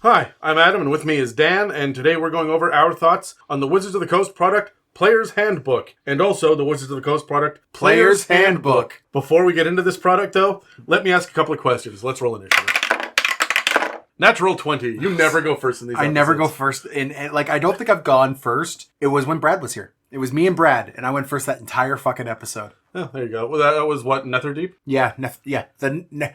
Hi, I'm Adam, and with me is Dan, and today we're going over our thoughts on the Wizards of the Coast product, Player's Handbook, and also the Wizards of the Coast product, Player's Handbook. Before we get into this product, though, let me ask a couple of questions. Let's roll initiative. Natural 20. You never go first in these episodes. I never go first. I don't think I've gone first. It was when Brad was here. It was me and Brad, and I went first that entire fucking episode. Oh, there you go. Well, that was what, Netherdeep? Yeah, Netherdeep.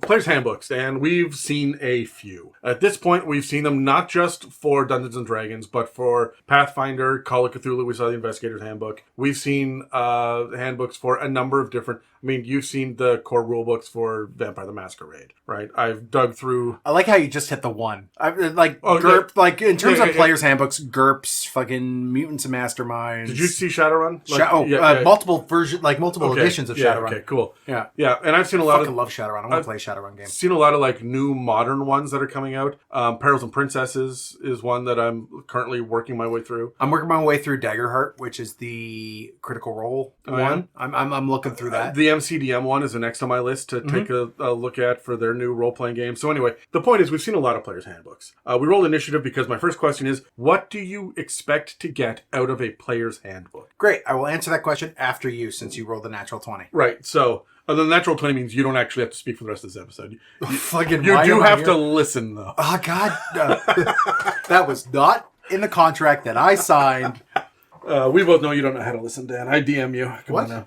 Player's Handbooks, and we've seen a few. At this point, we've seen them not just for Dungeons & Dragons, but for Pathfinder, Call of Cthulhu, we saw the Investigator's Handbook. We've seen handbooks for a number of different... I mean, you've seen the core rulebooks for Vampire the Masquerade, right? I've dug through... I like how you just hit the one. GURP, in terms of Player's Handbooks, GURPS, fucking Mutants and Masterminds... Did you see Shadowrun? Multiple versions, multiple editions of Shadowrun. Okay, cool. Yeah, and I've seen a lot I love Shadowrun. I want to play a Shadowrun game. Seen a lot of new modern ones that are coming out. Perils and Princesses is one that I'm currently working my way through. I'm working my way through Daggerheart, which is the Critical Role one. Yeah. I'm looking through that. The MCDM one is the next on my list to take a look at for their new role-playing game. So anyway, the point is we've seen a lot of Players' Handbooks. We rolled initiative because my first question is, what do you expect to get out of a Player's Handbook? Great. I will answer that question after you, since you rolled the natural 20. Right. So... the natural 20 means you don't actually have to speak for the rest of this episode. You do have to listen, though. Oh, God. That was not in the contract that I signed. We both know you don't know how to listen, Dan. I DM you. Come what? On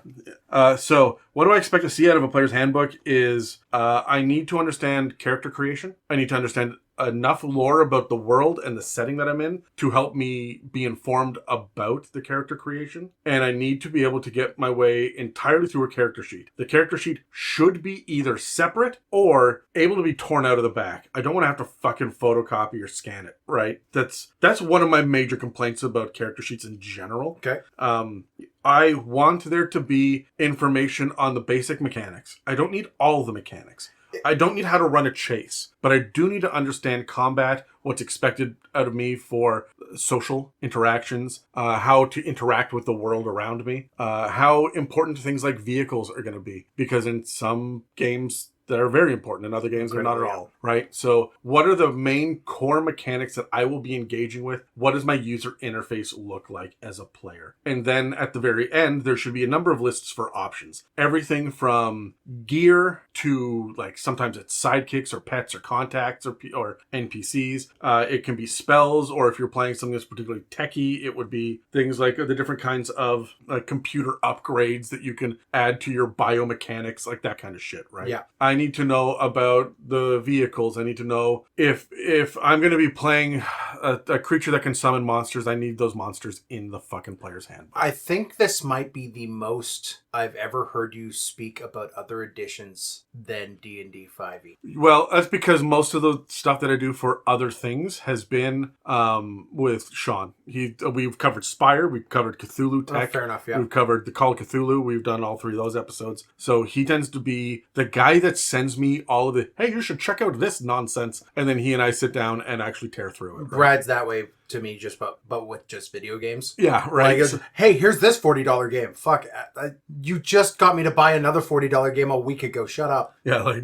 now. So what do I expect to see out of a Player's Handbook is I need to understand character creation. I need to understand enough lore about the world and the setting that I'm in to help me be informed about the character creation. And I need to be able to get my way entirely through a character sheet. The character sheet should be either separate or able to be torn out of the back. I don't want to have to fucking photocopy or scan it, right? That's one of my major complaints about character sheets in general. Okay. I want there to be information on the basic mechanics. I don't need all the mechanics. I don't need how to run a chase, but I do need to understand combat, what's expected out of me for social interactions, how to interact with the world around me, how important things like vehicles are going to be, because in some games that are very important, in other games they're not at all, right? So what are the main core mechanics that I will be engaging with? What does my user interface look like as a player? And then at the very end, there should be a number of lists for options. Everything from gear to sometimes it's sidekicks or pets or contacts or NPCs. It can be spells, or if you're playing something that's particularly techy, it would be things like the different kinds of computer upgrades that you can add to your biomechanics, like that kind of shit, right? Yeah. I need to know about the vehicles. I need to know if I'm going to be playing a creature that can summon monsters, I need those monsters in the fucking Player's Handbook. I think this might be the most I've ever heard you speak about other editions than D&D 5e. Well, that's because most of the stuff that I do for other things has been with Sean. We've covered Spire, we've covered Cthulhu Tech. Oh, fair enough, yeah. We've covered the Call of Cthulhu. We've done all three of those episodes. So he tends to be the guy that sends me all of the, hey, you should check out this nonsense. And then he and I sit down and actually tear through it. Right? Brad's that way to me, but with just video games. Yeah, right. Goes, hey, here's this $40 game. Fuck, you just got me to buy another $40 game a week ago. Shut up. Yeah,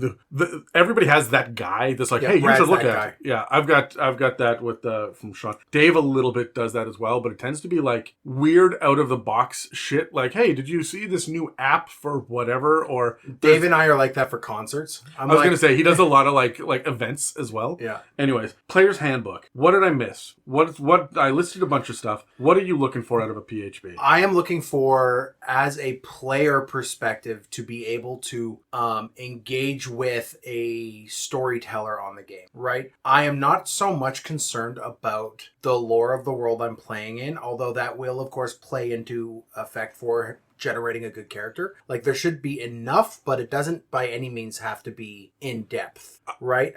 everybody has that guy that's like, hey, Brad's you should look at it. Yeah, I've got that with from Sean. Dave a little bit does that as well, but it tends to be weird out of the box shit. Like, hey, did you see this new app for whatever? Or Dave and I are like that for concerts. I was gonna say he does a lot of like events as well. Yeah. Anyways, Player's Handbook. What did I miss? What I listed a bunch of stuff. What are you looking for out of a PHB? I am looking for, as a player perspective, to be able to engage with a storyteller on the game, right? I am not so much concerned about the lore of the world I'm playing in, although that will, of course, play into effect for generating a good character. There should be enough, but it doesn't by any means have to be in depth, right?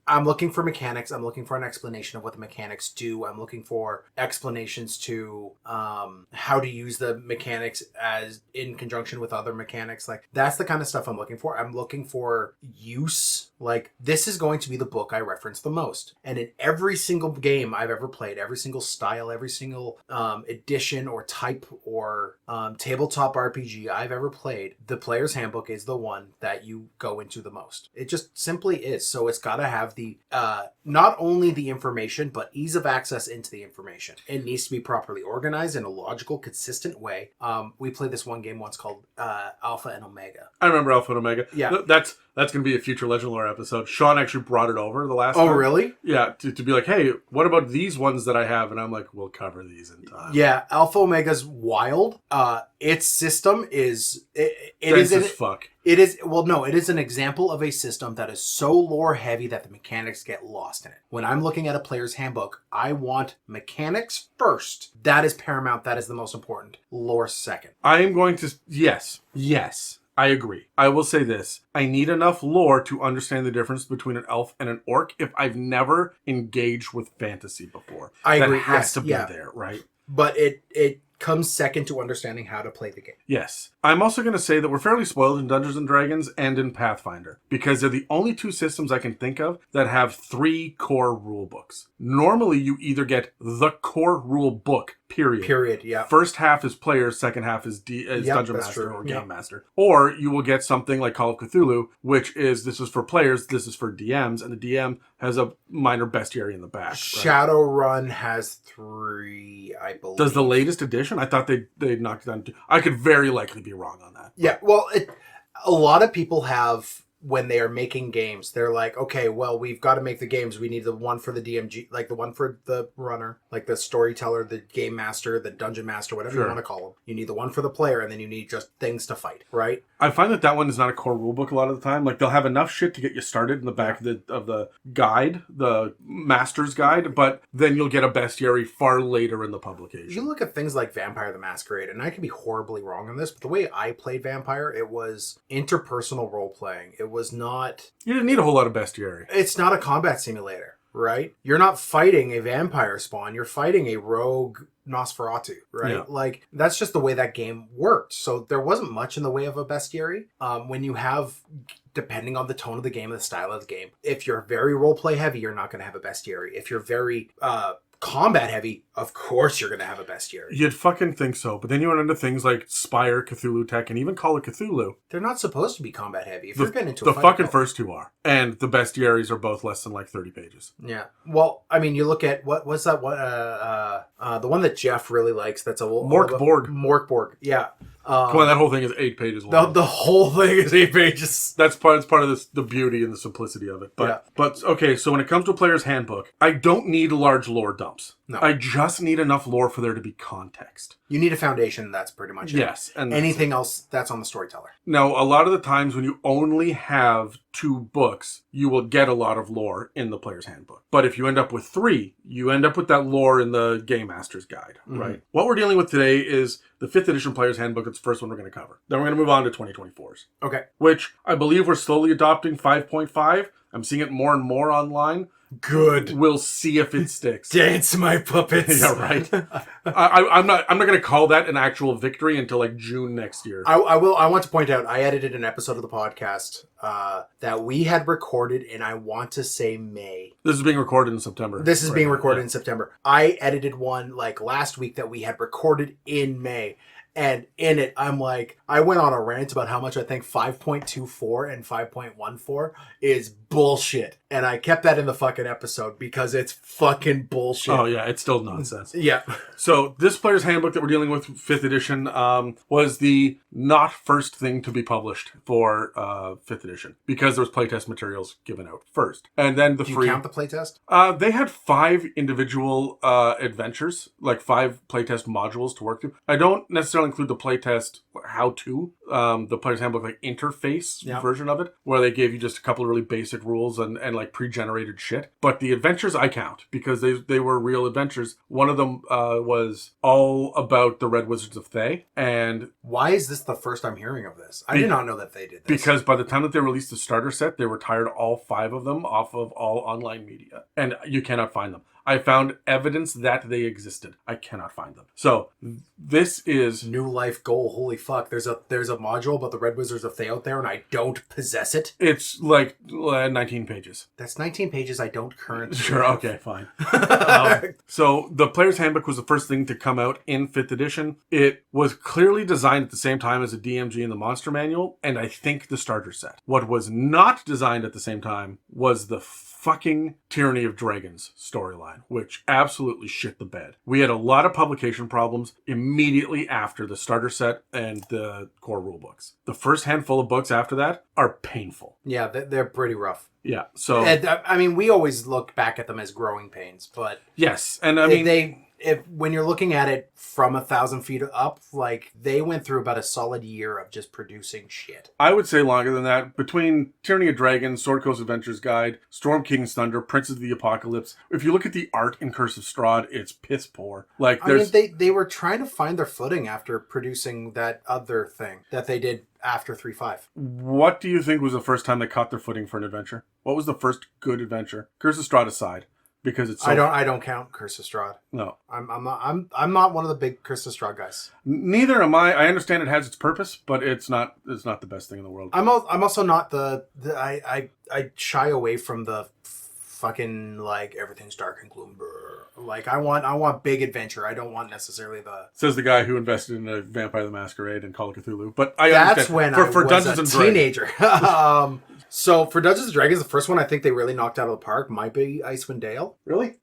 I'm looking for mechanics. I'm looking for an explanation of what the mechanics do. I'm looking for explanations to how to use the mechanics as in conjunction with other mechanics. That's the kind of stuff I'm looking for. I'm looking for use. This is going to be the book I reference the most. And in every single game I've ever played, every single style, every single edition or type or tabletop tabletop RPG I've ever played, the player's handbook is the one that you go into the most. It just simply is. So it's got to have the not only the information, but ease of access into the information. It needs to be properly organized in a logical, consistent way. We played this one game once called Alpha and Omega. I remember Alpha and Omega. Yeah. That's going to be a future Legend Lore episode. Sean actually brought it over the last Oh, time. really? Yeah, to be like, hey, what about these ones that I have? And I'm like, we'll cover these in time. Yeah, Alpha Omega's wild. Its system is... It Dense is as fuck. It is, well, no, it is an example of a system that is so lore heavy that the mechanics get lost in it. When I'm looking at a player's handbook, I want mechanics first. That is paramount. That is the most important. Lore second. I am going to... Yes. I agree. I will say this. I need enough lore to understand the difference between an elf and an orc if I've never engaged with fantasy before. I agree. That has to be there, right? But it comes second to understanding how to play the game. Yes. I'm also going to say that we're fairly spoiled in Dungeons & Dragons and in Pathfinder because they're the only two systems I can think of that have 3 core rule books. Normally, you either get the core rule book, period. Yeah. First half is player, second half is Dungeon Master or Game Master. Or you will get something like Call of Cthulhu, which is this is for players, this is for DMs, and the DM has a minor bestiary in the back. Right? Shadowrun has 3, I believe. Does the latest edition? I thought they knocked it down. I could very likely be wrong on that. Yeah, well, a lot of people have, when they are making games, they're like, okay, well, we've got to make the games. We need the one for the DMG, like the one for the runner, like the storyteller, the game master, the dungeon master, whatever you want to call them. You need the one for the player, and then you need just things to fight, right? I find that one is not a core rulebook a lot of the time. Like, they'll have enough shit to get you started in the back of the guide, the master's guide, but then you'll get a bestiary far later in the publication. You look at things like Vampire the Masquerade, and I could be horribly wrong on this, but the way I played Vampire, it was interpersonal role-playing. It was not... You didn't need a whole lot of bestiary. It's not a combat simulator, right? You're not fighting a vampire spawn. You're fighting a rogue Nosferatu, right? Yeah. Like, that's just the way that game worked. So there wasn't much in the way of a bestiary. When you have... depending on the tone of the game and the style of the game. If you're very role-play heavy, you're not going to have a bestiary. If you're very combat heavy, of course you're going to have a bestiary. You'd fucking think so, but then you run into things like Spire, Cthulhu Tech, and even Call of Cthulhu. They're not supposed to be combat heavy. If you're getting into the fucking first two are. And the bestiaries are both less than like 30 pages. Yeah. Well, I mean, you look at, what's that one, the one that Jeff really likes, that's a... Morkborg, yeah. Come on, that whole thing is 8 pages long. The whole thing is 8 pages. That's part of the beauty and the simplicity of it. But okay, so when it comes to a player's handbook, I don't need large lore dumps. No. I just need enough lore for there to be context. You need a foundation, that's pretty much it. Yes. And anything else, that's on the storyteller. Now, a lot of the times when you only have 2 books, you will get a lot of lore in the player's handbook. But if you end up with 3, you end up with that lore in the Game Master's Guide, right? What we're dealing with today is the 5th edition player's handbook. It's the first one we're going to cover. Then we're going to move on to 2024's. Okay. Which I believe we're slowly adopting 5.5. I'm seeing it more and more online. Good. We'll see if it sticks. Dance my puppets. Yeah, right. I'm not going to call that an actual victory until like June next year. I want to point out, I edited an episode of the podcast that we had recorded in, I want to say, May. This is being recorded in September. This is being recorded in September. I edited one like last week that we had recorded in May. And in it, I'm like, I went on a rant about how much I think 5.24 and 5.14 is bullshit. And I kept that in the fucking episode because it's fucking bullshit. Oh, yeah, it's still nonsense. Yeah. So this player's handbook that we're dealing with, 5th edition, was the not first thing to be published for 5th edition because there was playtest materials given out first. And then the Do free... you count the playtest? They had 5 individual adventures, like 5 playtest modules to work through. I don't necessarily include the playtest how-to, the player's handbook like interface version of it, where they gave you just a couple of really basic rules and like pre-generated shit. But the adventures I count because they were real adventures. One of them was all about the Red Wizards of Thay. And why is this the first I'm hearing of this? I did not know that they did this. Because by the time that they released the starter set, they retired all 5 of them off of all online media. And you cannot find them. I found evidence that they existed. I cannot find them. So this is New life goal. Holy fuck. There's a module about the Red Wizards of Theoter and I don't possess it. it's like 19 pages. That's 19 pages I don't currently Sure, have. okay, fine. So the Player's Handbook was the first thing to come out in 5th edition. It was clearly designed at the same time as the DMG and the Monster Manual, and I think the starter set. What was not designed at the same time was the fucking Tyranny of Dragons storyline, which absolutely shit the bed. We had a lot of publication problems immediately after the starter set and the core rulebooks. The first handful of books after that are painful. Yeah, they're pretty rough. Yeah, so... And, I mean, we always look back at them as growing pains, but... Yes, and I mean... When you're looking at it from 1,000 feet up, like, they went through about a solid year of just producing shit. I would say longer than that. Between Tyranny of Dragons, Sword Coast Adventures Guide, Storm King's Thunder, Princes of the Apocalypse, if you look at the art in Curse of Strahd, it's piss poor. Like, there's... I mean, they were trying to find their footing after producing that other thing that they did after 3.5. What do you think was the first time they caught their footing for an adventure? What was the first good adventure? Curse of Strahd aside. Because it's so... I don't count Curse of Strahd. No. I'm not one of the big Curse of Strahd guys. Neither am I. I understand it has its purpose, but it's not the best thing in the world. I'm also not I shy away from the fucking, like, everything's dark and gloom. Like, I want big adventure. I don't want necessarily the... Says the guy who invested in a Vampire the Masquerade and Call of Cthulhu. But I That's understand. when for I Dungeons was and a teenager. So for Dungeons and Dragons, the first one I think they really knocked out of the park might be Icewind Dale. Really?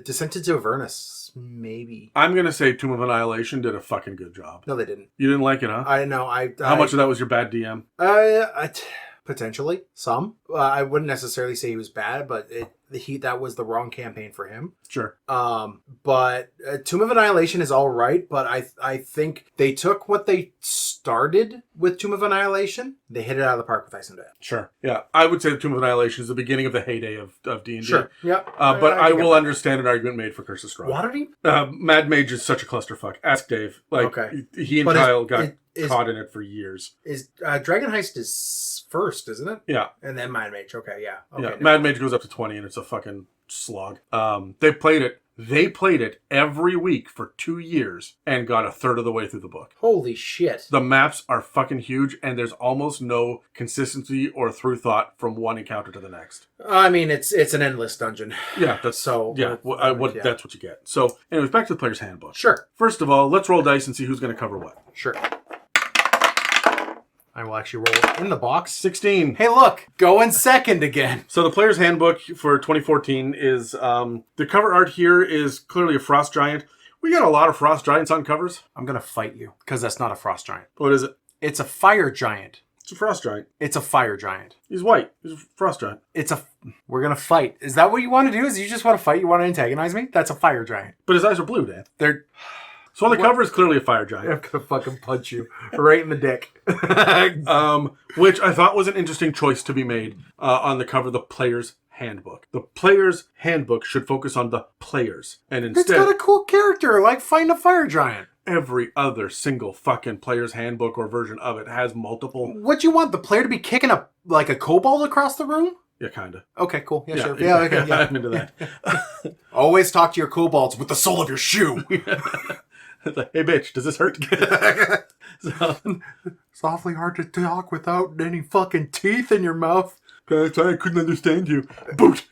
Descent into Avernus, maybe. I'm going to say Tomb of Annihilation did a fucking good job. No, they didn't. You didn't like it, huh? I know. How much of that was your bad DM? Potentially some. I wouldn't necessarily say he was bad, but that was the wrong campaign for him. Sure. But Tomb of Annihilation is all right, but I think they took what they started with Tomb of Annihilation, they hit it out of the park with Icewind Dale. Sure. Yeah, I would say the Tomb of Annihilation is the beginning of the heyday of D&D. Sure. Yeah. But I will understand an argument made for Curse of Strahd. Waterdeep? Mad Mage is such a clusterfuck. Ask Dave. Like, okay. He and Kyle got caught in it for years. Is Dragon Heist is first, isn't it? Yeah. And then Mad Mage. Okay, yeah. Okay, yeah. Mad Mage goes up to 20 and it's a fucking slog. They played it every week for 2 years and got a third of the way through the book. Holy shit. The maps are fucking huge and there's almost no consistency or through thought from one encounter to the next. I mean, it's an endless dungeon. Yeah, that's so. Yeah, that's what you get. So, anyways, back to the Player's Handbook. Sure. First of all, let's roll dice and see who's going to cover what. Sure. I will actually roll in the box. 16. Hey, look, going second again. So the Player's Handbook for 2014 is, the cover art here is clearly a frost giant. We got a lot of frost giants on covers. I'm going to fight you, because that's not a frost giant. What is it? It's a fire giant. It's a frost giant. It's a fire giant. He's white. He's a frost giant. We're going to fight. Is that what you want to do? Is you just want to fight? You want to antagonize me? That's a fire giant. But his eyes are blue, Dan. So on the cover is clearly a fire giant. I'm going to fucking punch you right in the dick. Which I thought was an interesting choice to be made on the cover of the Player's Handbook. The Player's Handbook should focus on the players. And instead... It's got a cool character, like fighting a fire giant. Every other single fucking Player's Handbook or version of it has multiple... What do you want? The player to be kicking a kobold across the room? Yeah, kind of. Okay, cool. Yeah, sure. Yeah, okay. Yeah. I'm into that. Always talk to your kobolds with the sole of your shoe. Like, hey, bitch, does this hurt? It's awfully hard to talk without any fucking teeth in your mouth. I couldn't understand you. Boot.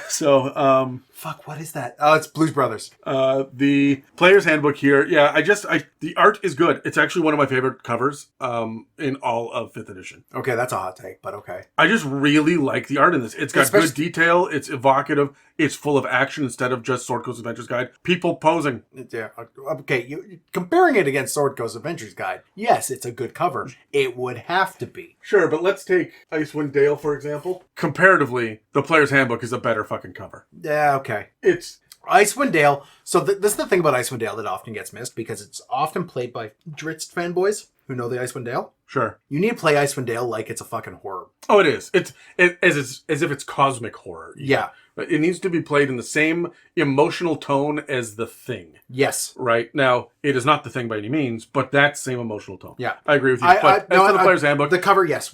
So, fuck, what is that? Oh, it's Blues Brothers. The Player's Handbook here. Yeah, the art is good. It's actually one of my favorite covers in all of 5th edition. Okay, that's a hot take, but okay. I just really like the art in this. It's got good detail. It's evocative. It's full of action instead of just Sword Coast Adventures Guide. People posing. Yeah. Okay, comparing it against Sword Coast Adventures Guide, yes, it's a good cover. It would have to be. Sure, but let's take Icewind Dale, for example. Comparatively, the Player's Handbook is a better fucking cover. Yeah, okay. It's... Icewind Dale. So this is the thing about Icewind Dale that often gets missed because it's often played by Dritz fanboys who know the Icewind Dale. Sure. You need to play Icewind Dale like it's a fucking horror. Oh, it is. It's as if it's cosmic horror. Yeah. It needs to be played in the same emotional tone as The Thing. Yes. Right? Now, it is not The Thing by any means, but that same emotional tone. Yeah. I agree with you. But as for the Player's Handbook... The cover, yes.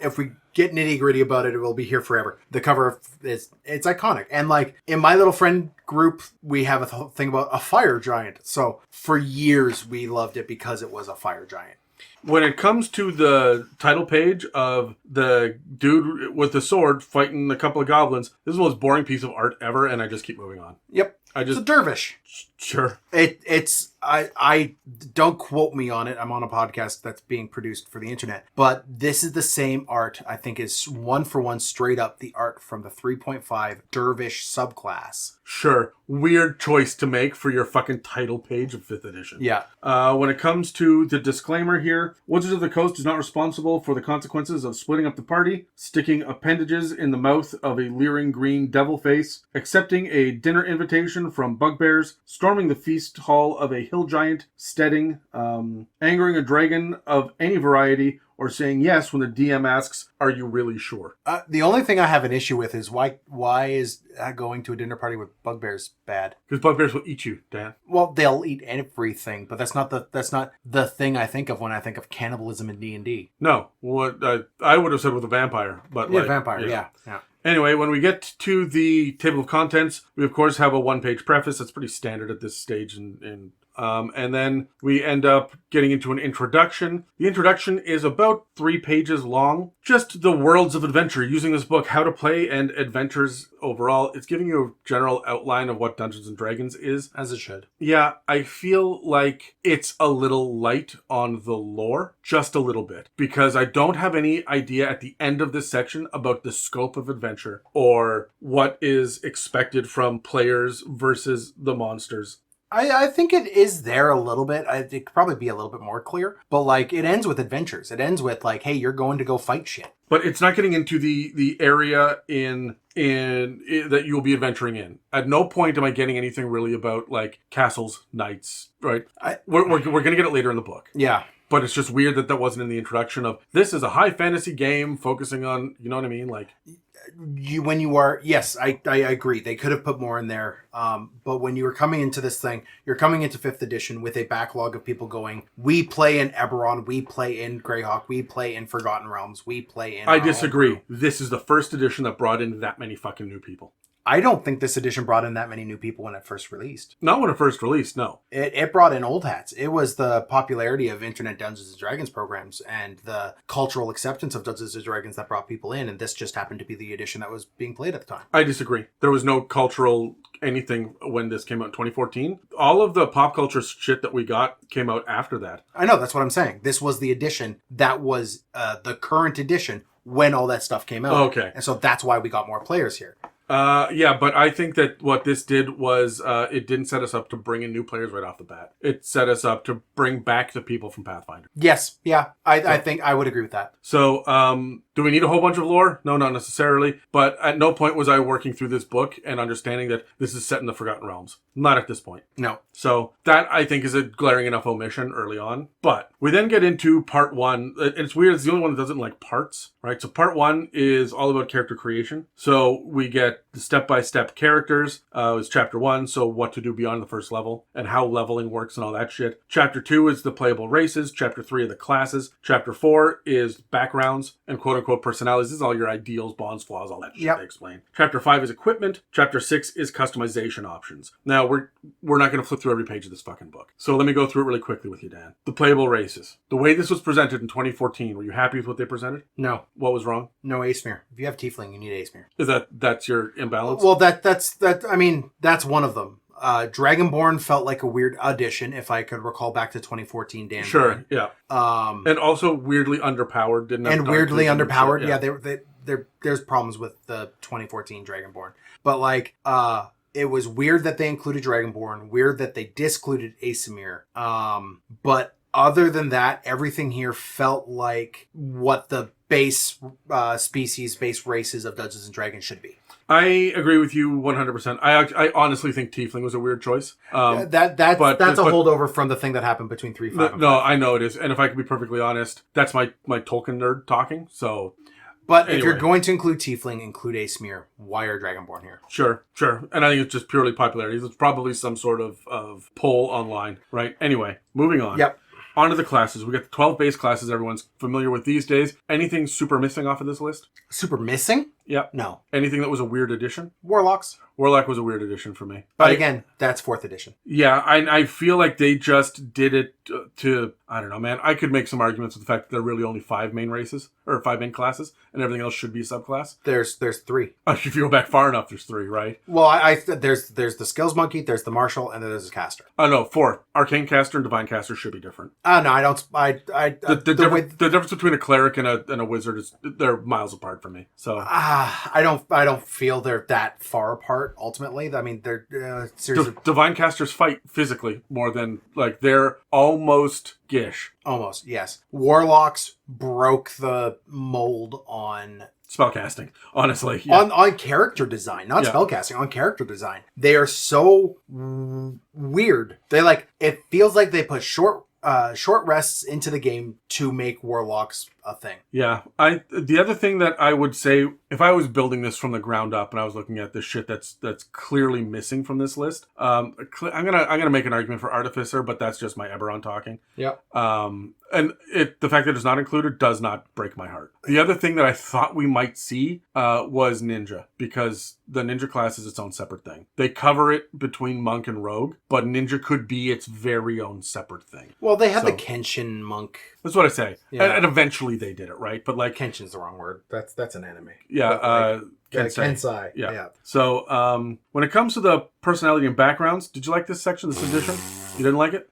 if we get nitty gritty about it, it will be here forever. The cover it's iconic. And like in my little friend group, we have a thing about a fire giant. So for years we loved it because it was a fire giant. When it comes to the title page of the dude with the sword fighting a couple of goblins, this is the most boring piece of art ever, and I just keep moving on. Yep. It's a dervish. Sure. I don't quote me on it. I'm on a podcast that's being produced for the internet. But this is the same art, I think, is one for one straight up the art from the 3.5 dervish subclass. Sure. Weird choice to make for your fucking title page of 5th edition. Yeah. When it comes to the disclaimer here, Wizards of the Coast is not responsible for the consequences of splitting up the party, sticking appendages in the mouth of a leering green devil face, accepting a dinner invitation from bugbears, storming the feast hall of a hill giant, steading, angering a dragon of any variety, or saying yes when the DM asks, "Are you really sure?" The only thing I have an issue with is why is going to a dinner party with bugbears bad? Because bugbears will eat you, Dan. Well, they'll eat everything, but that's not the thing I think of when I think of cannibalism in D&D. No, what I would have said with a vampire, but vampire, yeah. Anyway, when we get to the table of contents, we of course have a one-page preface. That's pretty standard at this stage and then we end up getting into an introduction. The introduction is about 3 pages long. Just the worlds of adventure. Using this book, how to play and adventures overall. It's giving you a general outline of what Dungeons & Dragons is. As it should. Yeah, I feel like it's a little light on the lore. Just a little bit. Because I don't have any idea at the end of this section about the scope of adventure or what is expected from players versus the monsters. I think it is there a little bit. It could probably be a little bit more clear. But, like, it ends with adventures. It ends with, like, hey, you're going to go fight shit. But it's not getting into the area in that you'll be adventuring in. At no point am I getting anything really about, like, castles, knights, right? We're going to get it later in the book. Yeah. But it's just weird that wasn't in the introduction of, this is a high fantasy game focusing on, you know what I mean? Like... Yes, I agree. They could have put more in there. But when you were coming into this thing, you're coming into 5th edition with a backlog of people going, we play in Eberron, we play in Greyhawk, we play in Forgotten Realms, we play in... I disagree. This is the first edition that brought in that many fucking new people. I don't think this edition brought in that many new people when it first released. Not when it first released, no. It brought in old hats. It was the popularity of Internet Dungeons & Dragons programs and the cultural acceptance of Dungeons & Dragons that brought people in, and this just happened to be the edition that was being played at the time. I disagree. There was no cultural anything when this came out in 2014. All of the pop culture shit that we got came out after that. I know, that's what I'm saying. This was the edition that was the current edition when all that stuff came out. Okay. And so that's why we got more players here. Yeah, but I think that what this did was it didn't set us up to bring in new players right off the bat. It set us up to bring back the people from Pathfinder. Yes, yeah, I think I would agree with that. So, do we need a whole bunch of lore? No, not necessarily. But at no point was I working through this book and understanding that this is set in the Forgotten Realms. Not at this point. No. So that, I think, is a glaring enough omission early on. But we then get into part 1. And it's weird, it's the only one that doesn't like parts, right? So part 1 is all about character creation. So we get the step-by-step characters. Is chapter 1, so what to do beyond the first level and how leveling works and all that shit. Chapter 2 is the playable races. Chapter 3 are the classes. Chapter 4 is backgrounds and quote-unquote personalities. This is all your ideals, bonds, flaws, all that shit they explain. Chapter 5 is equipment. Chapter 6 is customization options. Now, we're not going to flip through every page of this fucking book. So let me go through it really quickly with you, Dan. The playable races. The way this was presented in 2014, were you happy with what they presented? No. What was wrong? No Asmere. If you have Tiefling, you need Asmere. Is that's your imbalance? Well, that's one of them. Dragonborn felt like a weird addition, if I could recall back to 2014 Dan. Sure, yeah. And also weirdly underpowered. Weirdly underpowered. Yeah, there's problems with the 2014 Dragonborn. But like, it was weird that they included Dragonborn. Weird that they discluded Asimir. But other than that, everything here felt like what the base species, base races of Dungeons and Dragons should be. I agree with you 100%. I honestly think Tiefling was a weird choice. That's a holdover from the thing that happened between 3, 5, and 5. No, I know it is. And if I could be perfectly honest, that's my Tolkien nerd talking. So, but anyway. If you're going to include Tiefling, include Asmere. Why are Dragonborn here? Sure. And I think it's just purely popularity. It's probably some sort of poll online, right? Anyway, moving on. Yep. On to the classes. We got the 12 base classes everyone's familiar with these days. Anything super missing off of this list? Super missing? Yep. No. Anything that was a weird addition? Warlocks. Warlock was a weird addition for me. But again, that's 4th edition. Yeah, I feel like they just did it to, I don't know, man. I could make some arguments with the fact that there are really only 5 main races, or 5 main classes, and everything else should be a subclass. There's 3. If you go back far enough, there's 3, right? Well, there's the skills monkey, there's the marshal, and then there's the caster. Oh, no, 4. Arcane caster and divine caster should be different. No, I don't. The difference between a cleric and a wizard is they're miles apart from me. So I don't feel they're that far apart. Ultimately, I mean, they're seriously. Divine casters fight physically more than like they're almost gish. Almost, yes. Warlocks broke the mold on spellcasting, honestly. Yeah. On character design, not spellcasting, on character design. They are so weird. It feels like they put short rests into the game to make warlocks a thing. Yeah. The other thing that I would say, if I was building this from the ground up and I was looking at the shit that's clearly missing from this list, I'm gonna make an argument for Artificer, but that's just my Eberron talking. Yeah. And the fact that it's not included does not break my heart. The other thing that I thought we might see was Ninja, because the Ninja class is its own separate thing. They cover it between Monk and Rogue, but Ninja could be its very own separate thing. Well, they have the Kenshin Monk. That's what I say. Yeah. And eventually they did it, right? But like Kenshin's the wrong word. That's an anime. Yeah, Kensai. Yeah. So when it comes to the personality and backgrounds, did you like this section, this edition? You didn't like it?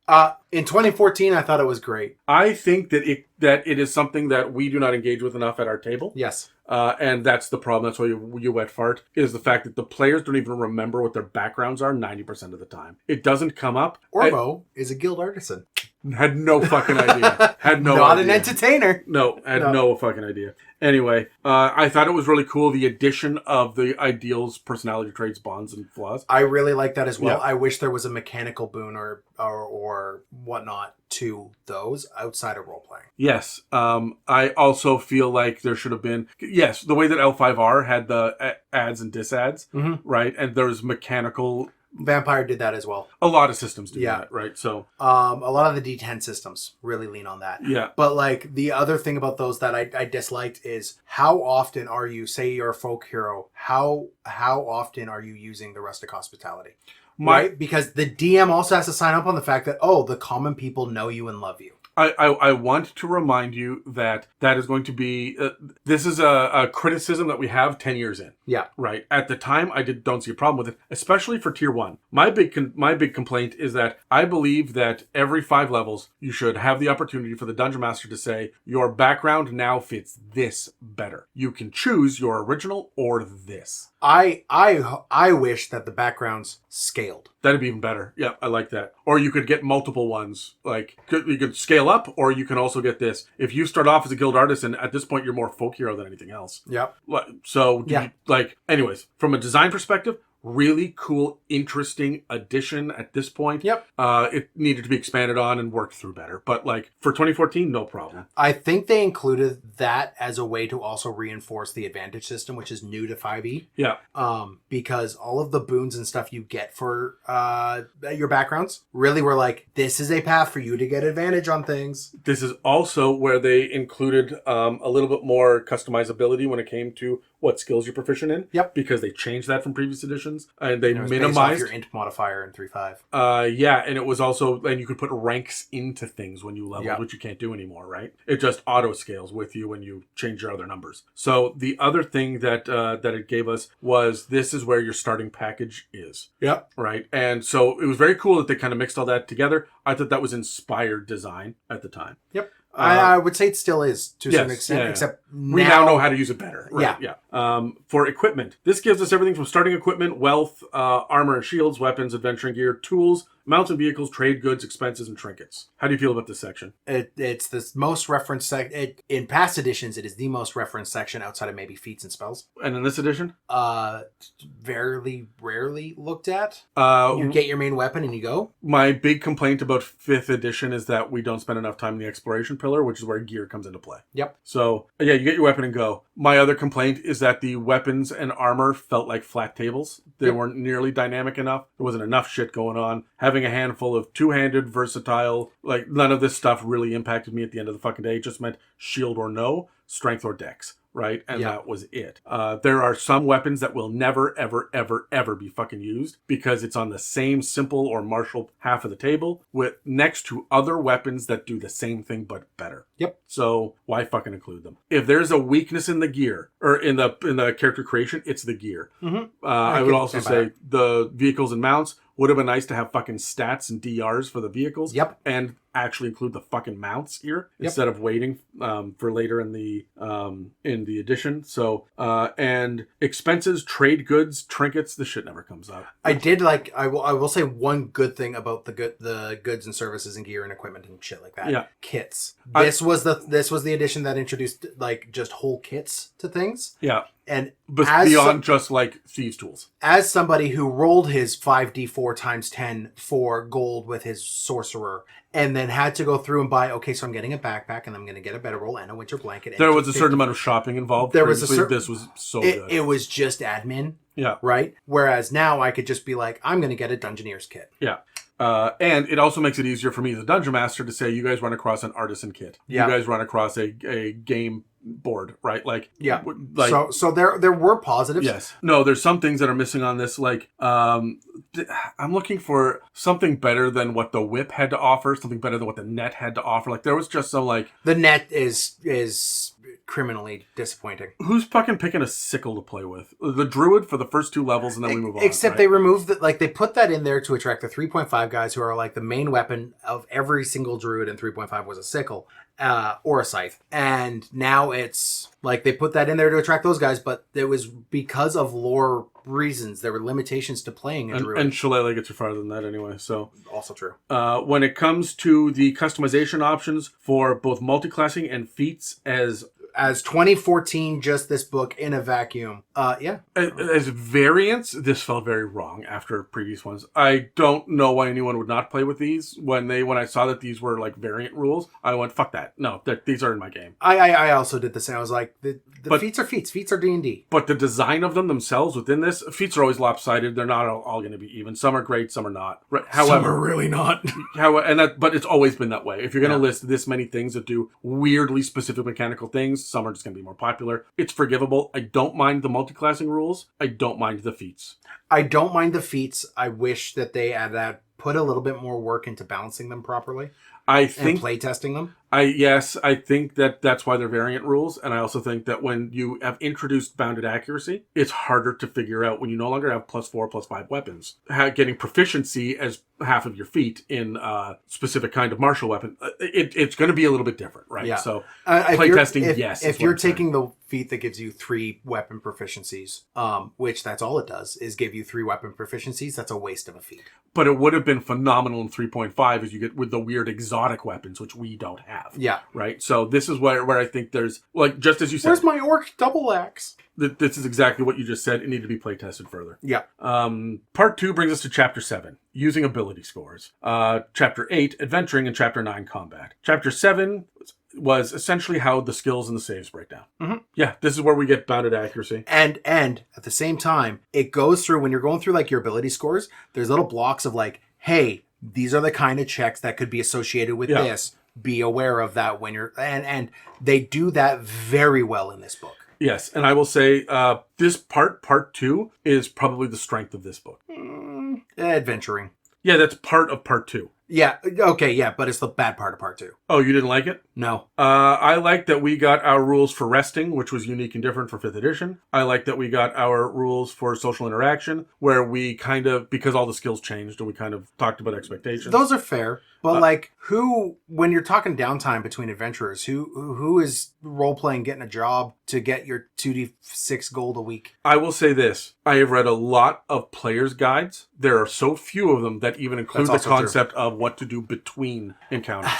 In 2014, I thought it was great. I think that it is something that we do not engage with enough at our table. Yes. And that's the problem. That's why you wet fart, is the fact that the players don't even remember what their backgrounds are 90% of the time. It doesn't come up. Ormo is a guild artisan. Had no fucking idea. Had no Not idea. an entertainer. No, had no fucking idea. Anyway, I thought it was really cool, the addition of the ideals, personality traits, bonds, and flaws. I really like that as well. Yeah. I wish there was a mechanical boon or whatnot to those outside of role-playing. Yes. I also feel like there should have been... Yes, the way that L5R had the ads and disads, right? And there's mechanical... Vampire did that as well. A lot of systems do that, right? So a lot of the D10 systems really lean on that. Yeah. But like the other thing about those that I disliked is how often are you, say you're a folk hero, how often are you using the rustic hospitality? Right? Because the DM also has to sign up on the fact that, the common people know you and love you. I want to remind you that is going to be... this is a criticism that we have 10 years in. Yeah. Right. At the time, I don't see a problem with it, especially for Tier 1. My big complaint is that I believe that every 5 levels, you should have the opportunity for the Dungeon Master to say, your background now fits this better. You can choose your original or this. I wish that the backgrounds scaled. That'd be even better. Yeah, I like that. Or you could get multiple ones. Like, you could scale up, or you can also get this. If you start off as a guild artisan, at this point, you're more folk hero than anything else. Yep. So, anyways, from a design perspective, really cool, interesting addition at this point. Yep. It needed to be expanded on and worked through better. But, for 2014, no problem. I think they included that as a way to also reinforce the advantage system, which is new to 5e. Yeah. Because all of the boons and stuff you get for your backgrounds really were like, this is a path for you to get advantage on things. This is also where they included a little bit more customizability when it came to what skills you're proficient in. Yep. Because they changed that from previous editions. And they minimized... Based off your int modifier in 3.5. Yeah, and it was also... And you could put ranks into things when you leveled, which you can't do anymore, right? It just auto-scales with you when you change your other numbers. So the other thing that it gave us was this is where your starting package is. Yep. Right? And so it was very cool that they kind of mixed all that together. I thought that was inspired design at the time. Yep. I would say it still is to some extent, except we now know how to use it better. Right? Yeah. For equipment, this gives us everything from starting equipment, wealth, armor and shields, weapons, adventuring gear, tools, mounts and vehicles, trade goods, expenses, and trinkets. How do you feel about this section? It's the most referenced in past editions. It is the most referenced section outside of maybe feats and spells. And in this edition, very rarely looked at. You get your main weapon and you go. My big complaint about 5th edition is that we don't spend enough time in the exploration pillar, which is where gear comes into play. Yep. So yeah, you get your weapon and go. My other complaint is that the weapons and armor felt like flat tables. They weren't nearly dynamic enough. There wasn't enough shit going on. Having having a handful of two-handed, versatile, like none of this stuff really impacted me at the end of the fucking day. It just meant shield or no, strength or dex. Right? And that was it. There are some weapons that will never, ever, ever, ever be fucking used because it's on the same simple or martial half of the table with next to other weapons that do the same thing but better. Yep. So why fucking include them? If there's a weakness in the gear or in the character creation, it's the gear. Mm-hmm. I would also say the vehicles and mounts would have been nice to have fucking stats and DRs for the vehicles. Yep. And actually include the fucking mounts here instead of waiting for later in the edition. So and expenses, trade goods, trinkets, this shit never comes up. I did like I will say one good thing about the goods and services and gear and equipment and shit like that. Yeah. Kits. This was the edition that introduced like just whole kits to things. Yeah. And but beyond just like thieves' tools. As somebody who rolled his 5d4 times 10 for gold with his sorcerer and then had to go through and buy, okay, so I'm getting a backpack and I'm going to get a bedroll and a winter blanket. There was a certain amount of shopping involved. There was this was so good. It was just admin. Yeah. Right? Whereas now I could just be like, I'm going to get a Dungeoneer's kit. Yeah. And it also makes it easier for me as a dungeon master to say, you guys run across an artisan kit. Yeah. You guys run across a game board, right? Like, yeah. Like, so there were positives. Yes. No, there's some things that are missing on this. Like, I'm looking for something better than what the whip had to offer, something better than what the net had to offer. Like, there was just some like... The net is criminally disappointing. Who's fucking picking a sickle to play with? The druid for the first 2 levels and then we move on. Except they removed they put that in there to attract the 3.5 guys who are like the main weapon of every single druid in 3.5 was a sickle. Or a scythe. And now it's like they put that in there to attract those guys, but it was because of lore reasons. There were limitations to playing a druid. And Shillelagh gets you farther than that anyway, so. Also true. When it comes to the customization options for both multi-classing and feats as 2014, just this book in a vacuum. Yeah. As variants, this felt very wrong after previous ones. I don't know why anyone would not play with these. When I saw that these were like variant rules, I went, fuck that. No, these are in my game. I also did the same. I was like, the feats are feats. Feats are D&D. But the design of them themselves within this, feats are always lopsided. They're not all going to be even. Some are great, some are not. However, some are really not. But it's always been that way. If you're going to list this many things that do weirdly specific mechanical things, some are just going to be more popular. It's forgivable. I don't mind the multi-classing rules. I don't mind the feats. I don't mind the feats. I wish that they had put a little bit more work into balancing them properly. And playtesting them. I think that's why they're variant rules, and I also think that when you have introduced bounded accuracy, it's harder to figure out when you no longer have +4, +5 weapons. Getting proficiency as half of your feat in a specific kind of martial weapon, it's going to be a little bit different, right? Yeah. So playtesting, yes. If you're taking the feat that gives you 3 weapon proficiencies, which that's all it does, is give you 3 weapon proficiencies, that's a waste of a feat. But it would have been phenomenal in 3.5 as you get with the weird exotic weapons, which we don't have. Yeah. Right? So this is where I think there's, like, just as you said. Where's my orc double axe? This is exactly what you just said. It needed to be play tested further. Yeah. Part 2 brings us to Chapter 7, using ability scores. Chapter 8, adventuring, and Chapter 9, combat. Chapter 7 was essentially how the skills and the saves break down. Mm-hmm. Yeah, this is where we get bounded accuracy. And at the same time, it goes through, when you're going through like your ability scores, there's little blocks of like, hey, these are the kind of checks that could be associated with this. Be aware of that when you're... And they do that very well in this book. Yes, and I will say this part 2, is probably the strength of this book. Adventuring. Yeah, that's part of part 2. Yeah, okay, yeah, but it's the bad part of part 2. Oh, you didn't like it? No. I like that we got our rules for resting, which was unique and different for 5th edition. I like that we got our rules for social interaction, where we kind of, because all the skills changed and we kind of talked about expectations. Those are fair. But like, when you're talking downtime between adventurers, who is role-playing getting a job to get your 2d6 gold a week? I will say this. I have read a lot of players' guides. There are so few of them that even include the concept of what to do between encounters.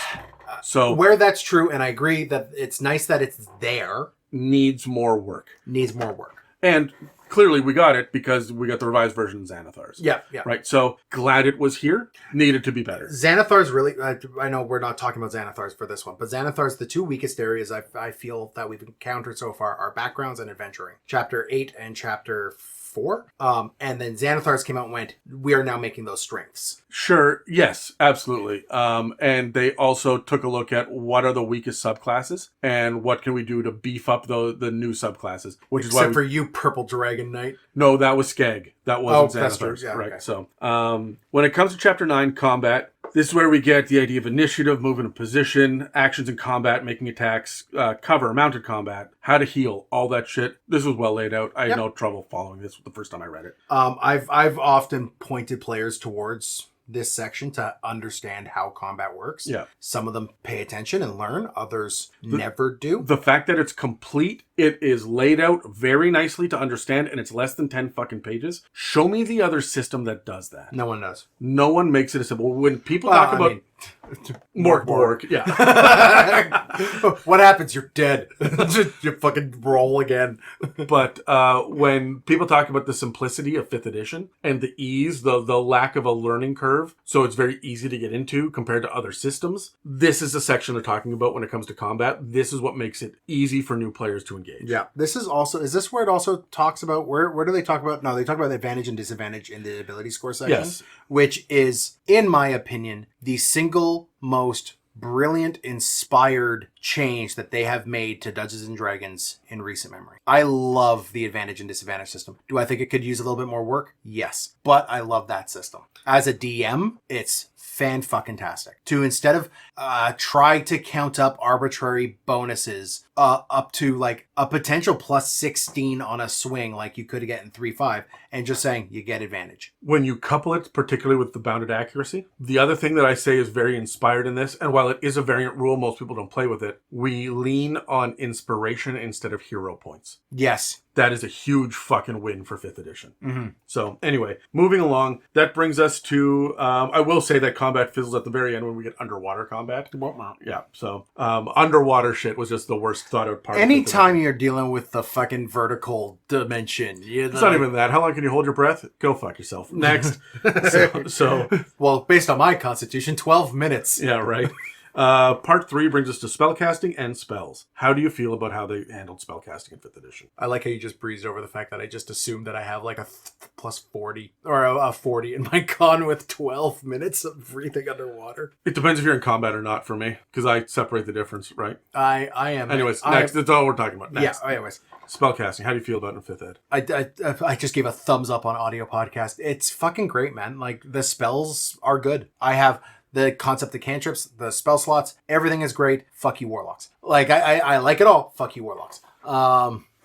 So where that's true, and I agree that it's nice that it's there. Needs more work. And clearly we got it because we got the revised version of Xanathar's. Yeah. Right, so glad it was here. Needed to be better. Xanathar's really... I know we're not talking about Xanathar's for this one, but Xanathar's, the 2 weakest areas I feel that we've encountered so far are backgrounds and adventuring. Chapter 8 and Chapter 4. And then Xanathars came out and went, we are now making those strengths. Sure. Yes, absolutely. And they also took a look at what are the weakest subclasses and what can we do to beef up the new subclasses, which is why Except for you, Purple Dragon Knight. No, that was Skeg. That wasn't that's true. Xanathars. Yeah, right. okay. So, when it comes to Chapter 9, combat, this is where we get the idea of initiative, moving in position, actions in combat, making attacks, cover, mounted combat, how to heal, all that shit. This was well laid out. I had no trouble following this the first time I read it. I've often pointed players towards this section to understand how combat works. Yeah. Some of them pay attention and learn. Others never do. The fact that it's complete, it is laid out very nicely to understand, and it's less than 10 fucking pages. Show me the other system that does that. No one does. No one makes it a simple. When people talk about Mork, yeah. What happens? You're dead. You fucking roll again. But when people talk about the simplicity of 5th edition and the ease, the lack of a learning curve, so it's very easy to get into compared to other systems, this is the section they're talking about when it comes to combat. This is what makes it easy for new players to engage. Yeah. This is also, is this where it also talks about, where do they talk about? No, they talk about the advantage and disadvantage in the ability score section. Yes. Which is, in my opinion, the single most brilliant, inspired change that they have made to Dungeons and Dragons in recent memory. I love the advantage and disadvantage system. Do I think it could use a little bit more work? Yes. But I love that system. As a DM, it's fan-fucking-tastic. To instead of try to count up arbitrary bonuses up to like a potential plus 16 on a swing like you could get in 3.5 and just saying you get advantage. When you couple it, particularly with the bounded accuracy, the other thing that I say is very inspired in this, and while it is a variant rule, most people don't play with it, we lean on inspiration instead of hero points. Yes. That is a huge fucking win for 5th edition. Mm-hmm. So anyway, moving along, that brings us to, I will say that combat fizzles at the very end when we get underwater combat. Yeah, so underwater shit was just the worst thought out part. Anytime you're dealing with the fucking vertical dimension, it's not even that. How long can you hold your breath? Go fuck yourself. Next. so well, based on my constitution, 12 minutes. Yeah, right. Part 3 brings us to spellcasting and spells. How do you feel about how they handled spellcasting in 5th edition? I like how you just breezed over the fact that I just assumed that I have like a plus 40 or a 40 in my con with 12 minutes of breathing underwater. It depends if you're in combat or not for me, because I separate the difference, right? I am. Anyways, next. That's all we're talking about. Next. Yeah, anyways. Spellcasting. How do you feel about it in 5th ed? I just gave a thumbs up on audio podcast. It's fucking great, man. Like, the spells are good. I have the concept of cantrips, the spell slots, everything is great. Fuck you, warlocks. Like, I like it all. Fuck you, warlocks.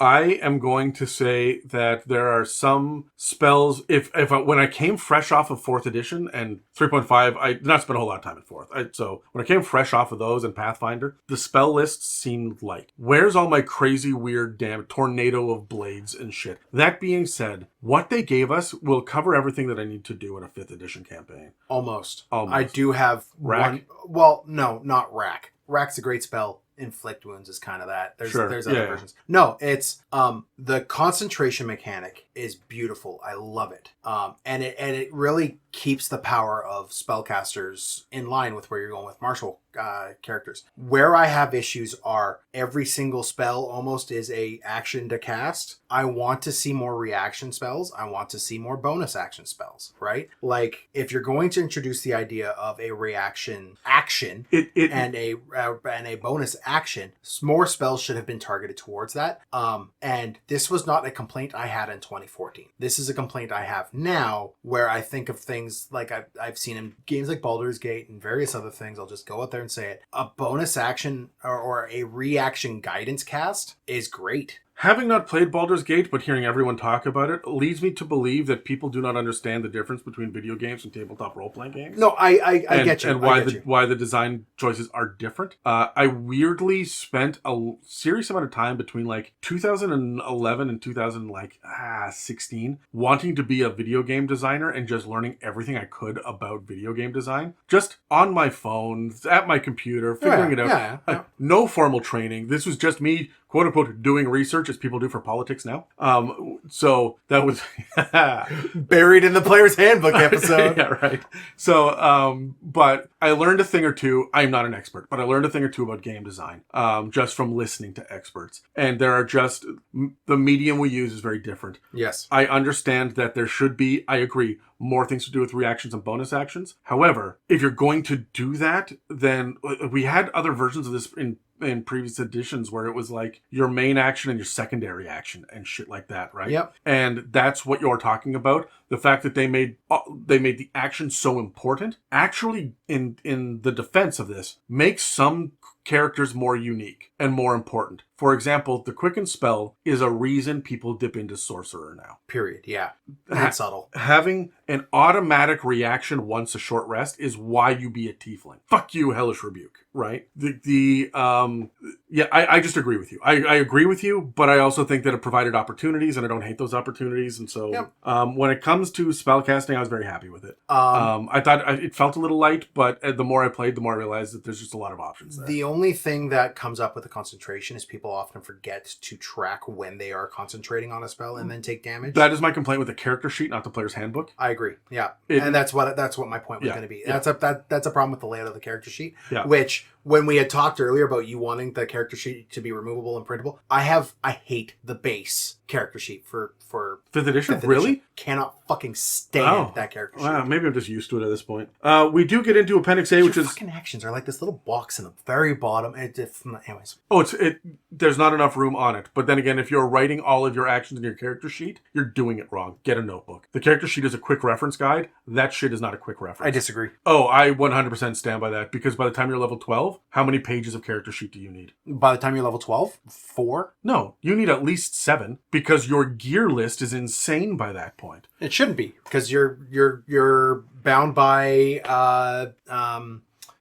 I am going to say that there are some spells, when I came fresh off of 4th edition and 3.5, I did not spend a whole lot of time in 4th. So when I came fresh off of those and Pathfinder, the spell lists seemed light. Where's all my crazy, weird, damn tornado of blades and shit? That being said, what they gave us will cover everything that I need to do in a 5th edition campaign. Almost. I do have Rack? one. Well, no, not Rack. Rack's a great spell. Inflict wounds is kind of that. There's other versions. No, it's the concentration mechanic is beautiful. I love it. And it really keeps the power of spellcasters in line with where you're going with martial characters. Where I have issues are every single spell almost is a action to cast. I want to see more reaction spells. I want to see more bonus action spells, right? Like, if you're going to introduce the idea of a reaction action and a bonus action, more spells should have been targeted towards that. And this was not a complaint I had in 2014. This is a complaint I have now, where I think of things like I've seen in games like Baldur's Gate and various other things. I'll just go out there and say it. A bonus action or a reaction guidance cast is great. Having not played Baldur's Gate, but hearing everyone talk about it, leads me to believe that people do not understand the difference between video games and tabletop role-playing games. No, I get you. And why the design choices are different. I weirdly spent a serious amount of time between like 2011 and 2016 wanting to be a video game designer and just learning everything I could about video game design. Just on my phone, at my computer, figuring it out. Yeah. No formal training. This was just me quote unquote doing research as people do for politics now. So that was buried in the player's handbook episode. Yeah, right. So, but I learned a thing or two. I'm not an expert, but I learned a thing or two about game design, just from listening to experts. And there are just, the medium we use is very different. Yes. I understand that there should be, I agree, more things to do with reactions and bonus actions. However, if you're going to do that, then we had other versions of this in previous editions where it was like your main action and your secondary action and shit like that, right? Yep. And that's what you're talking about. The fact that they made the action so important actually, in the defense of this, makes some characters more unique and more important. For example, the Quicken spell is a reason people dip into Sorcerer now. Period. Yeah. And subtle. Having an automatic reaction once a short rest is why you be a tiefling. Fuck you, Hellish Rebuke, right? I just agree with you. I agree with you, but I also think that it provided opportunities, and I don't hate those opportunities. And so when it comes to spellcasting, I was very happy with it. I thought it felt a little light, but the more I played, the more I realized that there's just a lot of options there. The only thing that comes up with the concentration is people often forget to track when they are concentrating on a spell and then take damage. That is my complaint with the character sheet, not the player's handbook. I agree. Yeah. And that's what my point was going to be. Yeah. That's a problem with the layout of the character sheet, which when we had talked earlier about you wanting the character sheet to be removable and printable, I hate the base character sheet for 5th edition. Really? Cannot fucking stand that character sheet. Wow, maybe I'm just used to it at this point. We do get into Appendix A, which is fucking actions are like this little box in the very bottom. Anyways. There's not enough room on it. But then again, if you're writing all of your actions in your character sheet, you're doing it wrong. Get a notebook. The character sheet is a quick reference guide. That shit is not a quick reference. I disagree. Oh, I 100% stand by that, because by the time you're level 12, how many pages of character sheet do you need? By the time you're level 12, 4? No, you need at least 7, because your gear list is insane by that point. It shouldn't be, because you're bound by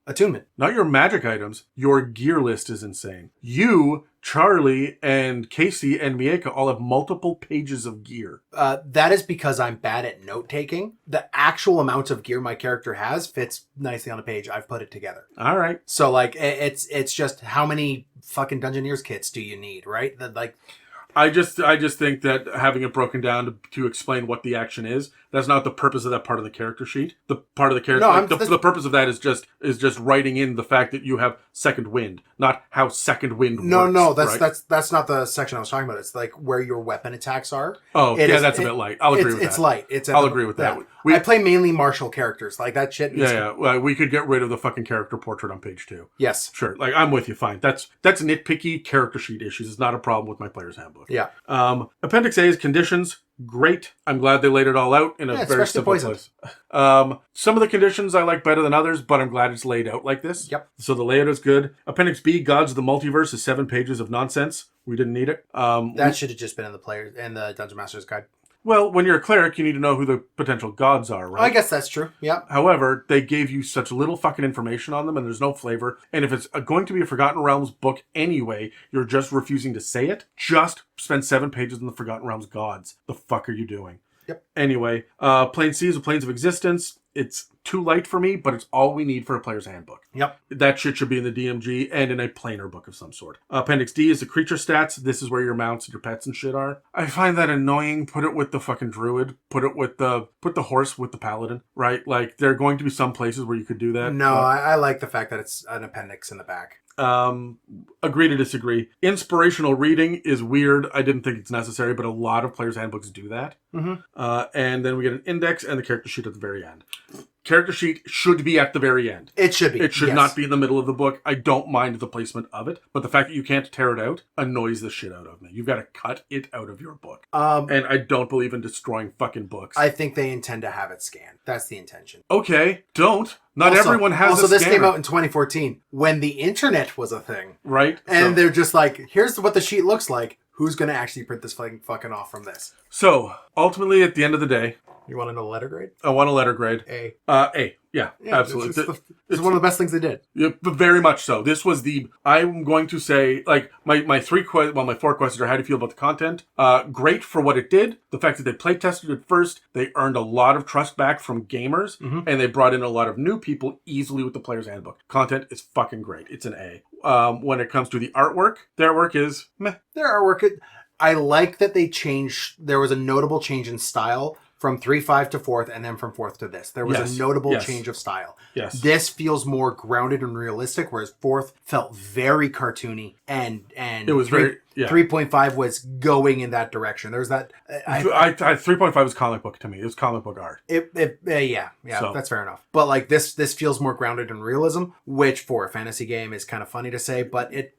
attunement. Not your magic items. Your gear list is insane. You, Charlie, and Casey, and Mieka all have multiple pages of gear. That is because I'm bad at note-taking. The actual amount of gear my character has fits nicely on a page. I've put it together. All right. So, like, it's just how many fucking Dungeoneers kits do you need, right? I just think that having it broken down to explain what the action is, that's not the purpose of that part of the character sheet. The part of the character, the purpose of that is just writing in the fact that you have second wind, not how second wind works. No, that's not the section I was talking about. It's like where your weapon attacks are. Oh, that's a bit light. I'll agree with that. It's light. I'll agree with that. I play mainly martial characters. Like that shit. Well, we could get rid of the fucking character portrait on page 2. Yes. Sure. Like, I'm with you. Fine. That's nitpicky character sheet issues. It's not a problem with my player's handbook. Yeah. Appendix A is conditions. Great. I'm glad they laid it all out in a very simple place. Some of the conditions I like better than others, but I'm glad it's laid out like this. Yep. So the layout is good. Appendix B, Gods of the Multiverse, is 7 pages of nonsense. We didn't need it. That should have just been in the Dungeon Master's Guide. Well, when you're a cleric, you need to know who the potential gods are, right? I guess that's true, yeah. However, they gave you such little fucking information on them, and there's no flavor. And if it's going to be a Forgotten Realms book anyway, you're just refusing to say it, just spend 7 pages on the Forgotten Realms gods. The fuck are you doing? Yep. Anyway, Plane C is the Planes of Existence. It's too light for me, but it's all we need for a player's handbook. Yep. That shit should be in the DMG and in a planar book of some sort. Appendix D is the creature stats. This is where your mounts and your pets and shit are. I find that annoying. Put it with the fucking druid. Put the horse with the paladin, right? Like, there are going to be some places where you could do that. No, I like the fact that it's an appendix in the back. Agree to disagree. Inspirational reading is weird. I didn't think it's necessary, but a lot of players' handbooks do that. Mm-hmm. And then we get an index and the character sheet at the very end. Character sheet should be at the very end. It should be. It should not be in the middle of the book. I don't mind the placement of it, but the fact that you can't tear it out annoys the shit out of me. You've got to cut it out of your book. And I don't believe in destroying fucking books. I think they intend to have it scanned. That's the intention. Okay, don't. Not everyone has a scanner. Also, this came out in 2014 when the internet was a thing. Right. And they're just like, here's what the sheet looks like. Who's going to actually print this fucking off from this? So, ultimately, at the end of the day, You want to know the letter grade? I want a letter grade. A. A. Yeah, absolutely. This is one of the best things they did. Yeah, but very much so. This was I'm going to say, like, my four questions are: how do you feel about the content? Great for what it did. The fact that they play tested it first, they earned a lot of trust back from gamers, and they brought in a lot of new people easily with the player's handbook. Content is fucking great. It's an A. When it comes to the artwork, their artwork is meh. Their artwork, I like that they changed. There was a notable change in style from 3.5 to 4th, and then from 4th to this. There was a notable change of style. Yes. This feels more grounded and realistic, whereas 4th felt very cartoony, and it was 3.5 was going in that direction. There's that. 3.5 was comic book to me. It was comic book art. Yeah, so. That's fair enough. But like this feels more grounded in realism, which for a fantasy game is kind of funny to say, but it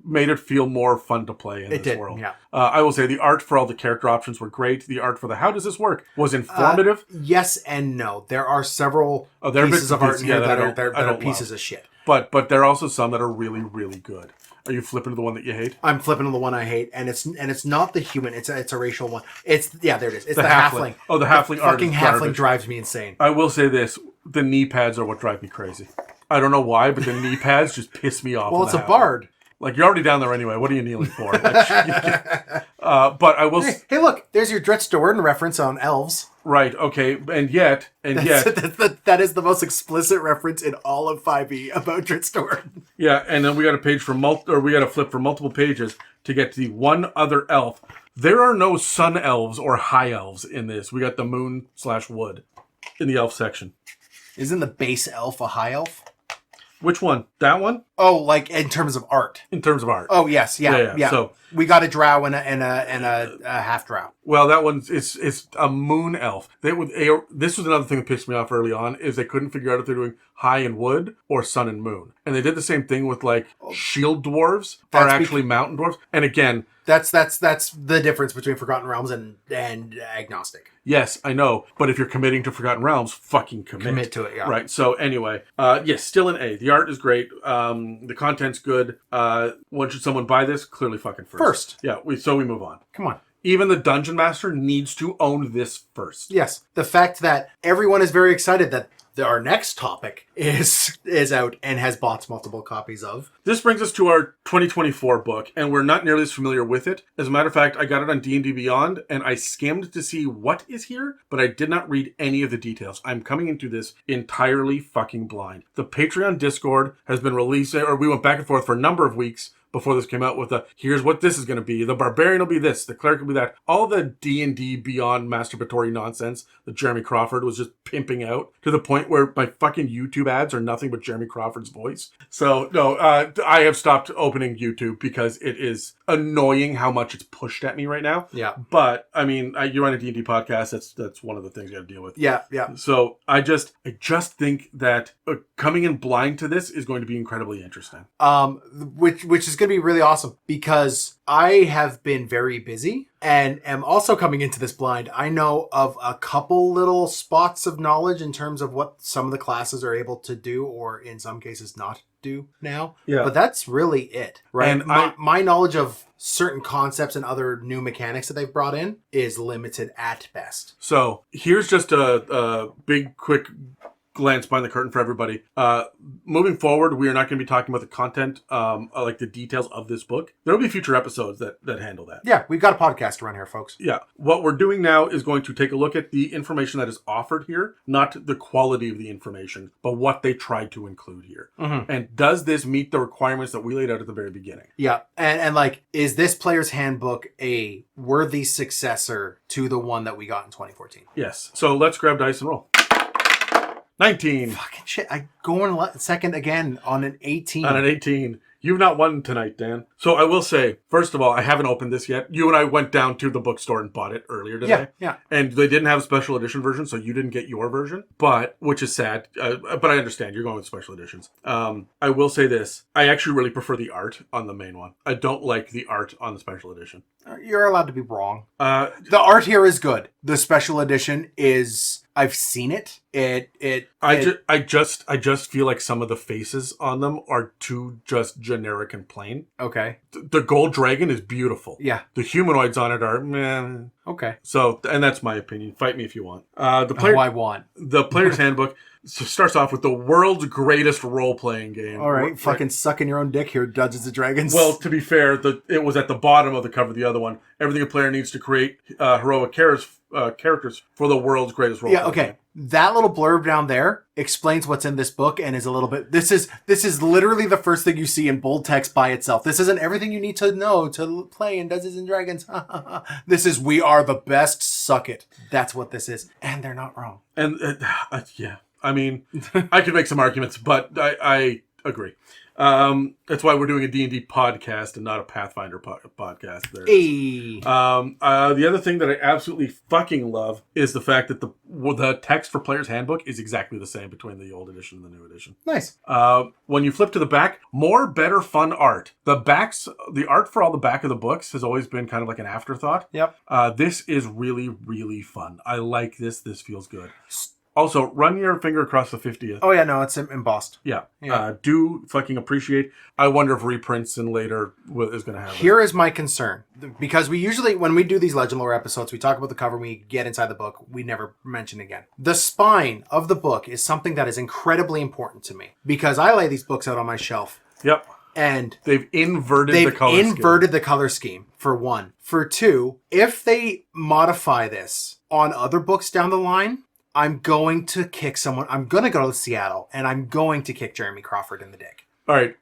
made it feel more fun to play in this world. Yeah. I will say the art for all the character options were great. The art for the how does this work was informative. Yes and no. There are several pieces of art in here that are pieces of shit. But there are also some that are really, really good. Are you flipping to the one that you hate? I'm flipping to the one I hate, and it's not the human. It's a racial one. There it is. It's the halfling. Oh, the halfling art. Fucking halfling drives me insane. I will say this: the knee pads are what drive me crazy. I don't know why, but the knee pads just piss me off. Well, it's a bard. Like, you're already down there anyway. What are you kneeling for? But I will. Hey, look! There's your Dritz de Worden reference on elves. Right. Okay. And yet, that is the most explicit reference in all of 5e about Dritz de Worden. Yeah, and then we got to flip for multiple pages to get to the one other elf. There are no sun elves or high elves in this. We got the moon/wood in the elf section. Isn't the base elf a high elf? Which one? That one? Oh, like in terms of art. In terms of art. Oh yes, yeah. So we got a drow and a half drow. Well, that one's it's a moon elf. This was another thing that pissed me off early on is they couldn't figure out if they're doing high and wood or sun and moon, and they did the same thing with like shield dwarves are actually mountain dwarves. And again, that's the difference between Forgotten Realms and agnostic. Yes, I know, but if you're committing to Forgotten Realms, fucking commit to it. Yeah. Right. So anyway, yes, still an A. The art is great. The content's good. When should someone buy this? Clearly, fucking first. Yeah. We move on. Come on. Even the Dungeon Master needs to own this first. Yes. The fact that everyone is very excited that our next topic is out and has bought multiple copies of. This brings us to our 2024 book, and we're not nearly as familiar with it. As a matter of fact, I got it on D&D Beyond, and I skimmed to see what is here, but I did not read any of the details. I'm coming into this entirely fucking blind. The Patreon Discord has been released, or we went back and forth for a number of weeks before this came out with here's what this is going to be. The barbarian will be this. The cleric will be that. All the D&D Beyond masturbatory nonsense that Jeremy Crawford was just pimping out to the point where my fucking YouTube ads are nothing but Jeremy Crawford's voice. So, no, I have stopped opening YouTube because it is annoying how much it's pushed at me right now. Yeah. But, I mean, you run a D&D podcast. That's one of the things you got to deal with. Yeah. So, I just think that coming in blind to this is going to be incredibly interesting. Which is going to be really awesome because I have been very busy and am also coming into this blind. I know of a couple little spots of knowledge in terms of what some of the classes are able to do or in some cases not do now. Yeah. But that's really it, right? And my knowledge of certain concepts and other new mechanics that they've brought in is limited at best. So here's just a big, quick glance behind the curtain for everybody. Moving forward, we are not going to be talking about the content, like the details of this book. There will be future episodes that handle that. Yeah, we've got a podcast around here, folks. Yeah. What we're doing now is going to take a look at the information that is offered here, not the quality of the information, but what they tried to include here. Mm-hmm. And does this meet the requirements that we laid out at the very beginning? Yeah. And like, is this player's handbook a worthy successor to the one that we got in 2014? Yes. So let's grab dice and roll. 19. Fucking shit. I go in second again on an 18. On an 18. You've not won tonight, Dan. So I will say, first of all, I haven't opened this yet. You and I went down to the bookstore and bought it earlier today. Yeah. And they didn't have a special edition version, so you didn't get your version, which is sad. But I understand. You're going with special editions. I will say this. I actually really prefer the art on the main one. I don't like the art on the special edition. You're allowed to be wrong. The art here is good. The special edition is... I've seen it. I just feel like some of the faces on them are too just generic and plain. Okay. The gold dragon is beautiful. Yeah. The humanoids on it are meh. Okay. So, and that's my opinion. Fight me if you want. I want. The Player's Handbook starts off with the world's greatest role-playing game. All right, fucking sucking your own dick here, Dungeons and Dragons. Well, to be fair, it was at the bottom of the cover, the other one. Everything a player needs to create heroic characters for the world's greatest role-playing yeah, okay. game. That little blurb down there explains what's in this book and is a little bit... This is literally the first thing you see in bold text by itself. This isn't everything you need to know to play in Dungeons and Dragons. This is, we are the best, suck it. That's what this is. And they're not wrong. And, yeah. I mean, I could make some arguments, but I agree. That's why we're doing a D&D podcast and not a Pathfinder podcast. Hey. The other thing that I absolutely fucking love is the fact that the text for Player's Handbook is exactly the same between the old edition and the new edition. Nice. When you flip to the back, more, better, fun art. The art for all the back of the books has always been kind of like an afterthought. Yep. This is really, really fun. I like this. This feels good. Also, run your finger across the 50th. Oh, yeah, no, it's embossed. Yeah. Yeah. Do fucking appreciate. I wonder if reprints and later is going to happen. Here is my concern. Because we usually, when we do these Legend Lore episodes, we talk about the cover, we get inside the book, we never mention it again. The spine of the book is something that is incredibly important to me. Because I lay these books out on my shelf. Yep. And they've inverted the color scheme, for one. For two, if they modify this on other books down the line... I'm going to kick someone. I'm going to go to Seattle, and I'm going to kick Jeremy Crawford in the dick. All right,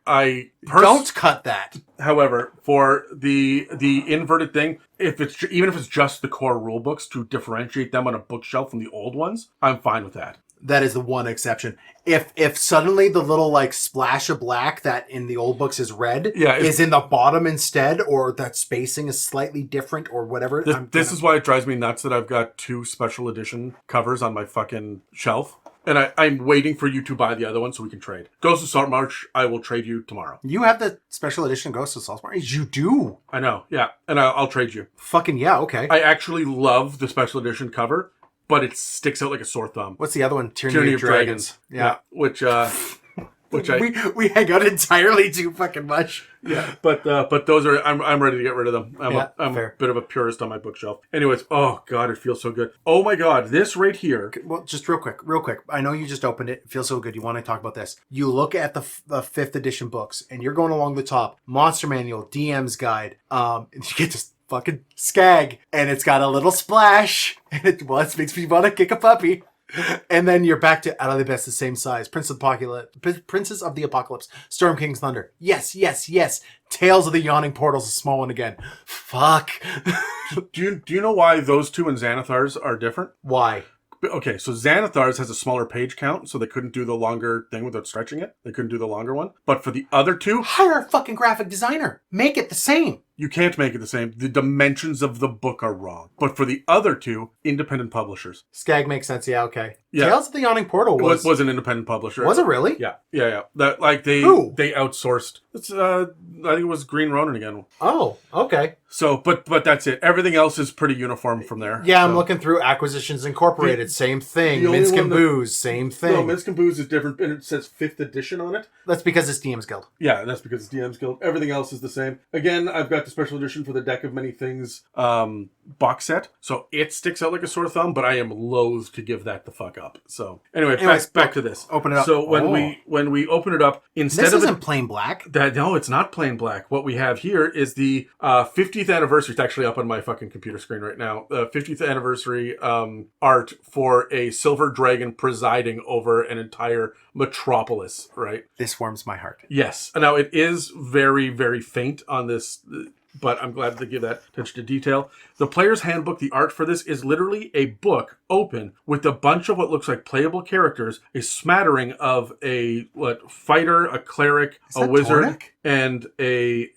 don't cut that. However, for the inverted thing, even if it's just the core rule books to differentiate them on a bookshelf from the old ones, I'm fine with that. That is the one exception. If suddenly the little like splash of black that in the old books is red is in the bottom instead, or that spacing is slightly different or whatever. This is why it drives me nuts that I've got 2 special edition covers on my fucking shelf. And I'm waiting for you to buy the other one so we can trade. Ghost of Saltmarsh, I will trade you tomorrow. You have the special edition Ghost of Saltmarsh? You do? I know, yeah. And I'll trade you. Fucking yeah, okay. I actually love the special edition cover. But it sticks out like a sore thumb. What's the other one? Tyranny of Dragons. Yeah. Which we hang out entirely too fucking much. Yeah. But those are I'm ready to get rid of them. I'm a bit of a purist on my bookshelf. Anyways, oh god, it feels so good. Oh my god, this right here. Well, just real quick. I know you just opened it. It feels so good. You want to talk about this. You look at the 5th edition books and you're going along the top. Monster Manual, DM's Guide. And you get this fucking skag, and it's got a little splash, and it makes me want to kick a puppy. And then you're back to out of the best, the same size. Princess of the Apocalypse, Storm King's Thunder. Yes. Tales of the Yawning Portals, a small one again. Fuck. Do you know why those 2 and Xanathar's are different? Why? Okay, so Xanathar's has a smaller page count, so they couldn't do the longer thing without stretching it. They couldn't do the longer one. But for the other 2... hire a fucking graphic designer. Make it the same. You can't make it the same. The dimensions of the book are wrong. But for the other 2, independent publishers. Skag makes sense, yeah, okay. Yeah. Tales of the Yawning Portal was an independent publisher. Was it really? Yeah. That they outsourced. I think it was Green Ronin again. Oh, okay. So, but that's it. Everything else is pretty uniform from there. Yeah, I'm looking through Acquisitions Incorporated, same thing. Minsk and Booze, same thing. No, Minsk and Booze is different, and it says 5th edition on it. That's because it's DM's Guild. Yeah, that's because it's DM's Guild. Everything else is the same. Again, I've got the special edition for the Deck of Many Things box set, so it sticks out like a sore thumb, but I am loath to give that the fuck up. So, anyways, back to this. Open it up. So when we open it up, instead this isn't plain black. No, it's not plain black. What we have here is the 50th anniversary. It's actually up on my fucking computer screen right now. 50th anniversary art for a silver dragon presiding over an entire metropolis, right? This warms my heart. Yes. Now, it is very, very faint on this, but I'm glad to give that attention to detail. The Player's Handbook, the art for this is literally a book open with a bunch of what looks like playable characters, a smattering of a fighter, a cleric, a wizard, and a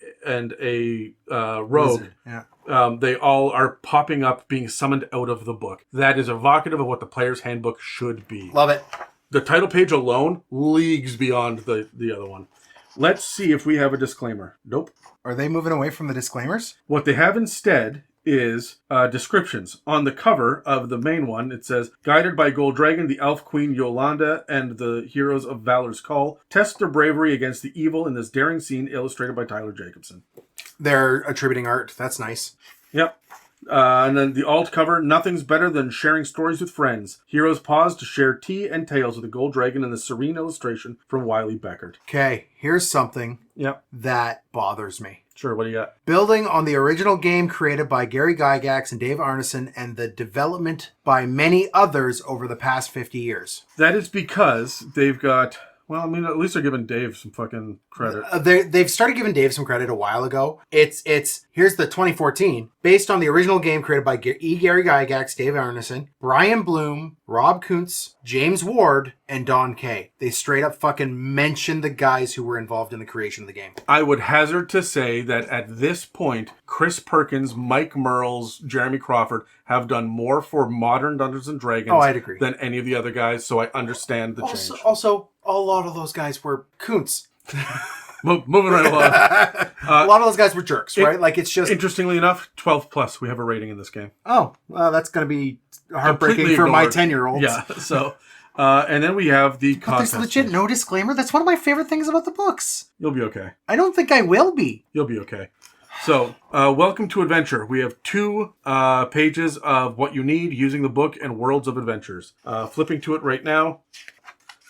rogue. Wizard. Yeah. They all are popping up, being summoned out of the book. That is evocative of what the Player's Handbook should be. Love it. The title page alone, leagues beyond the other one. Let's see if we have a disclaimer. Nope. Are they moving away from the disclaimers? What they have instead is descriptions. On the cover of the main one, it says, guided by Gold Dragon, the Elf Queen Yolanda, and the heroes of Valor's Call, test their bravery against the evil in this daring scene illustrated by Tyler Jacobson. They're attributing art. That's nice. Yep. And then the alt cover, nothing's better than sharing stories with friends. Heroes pause to share tea and tales with a gold dragon and the serene illustration from Wiley Beckert. Okay, here's something Yep. that bothers me. Sure, what do you got? Building on the original game created by Gary Gygax and Dave Arneson and the development by many others over the past 50 years. That is because they've got... Well, I mean, at least they're giving Dave some fucking credit. They've started giving Dave some credit a while ago. It's here's the 2014, based on the original game created by Gary Gygax, Dave Arneson, Brian Bloom, Rob Kuntz, James Ward, and Don Kay. They straight up fucking mentioned the guys who were involved in the creation of the game. I would hazard to say that at this point, Chris Perkins, Mike Merles, Jeremy Crawford have done more for modern Dungeons and Dragons I'd agree. than any of the other guys, so I understand the change. Also, a lot of those guys were Kuntz. Moving right along. A lot of those guys were jerks, right? Like, it's just... Interestingly enough, 12 plus, we have a rating in this game. Oh, well, that's going to be heartbreaking Completely for my ignored. 10-year-olds. Yeah, so... and then we have the But contest. there's legit no disclaimer. That's one of my favorite things about the books. You'll be okay. I don't think I will be. You'll be okay. So, welcome to Adventure. We have 2 pages of what you need using the book and Worlds of Adventures. Flipping to it right now.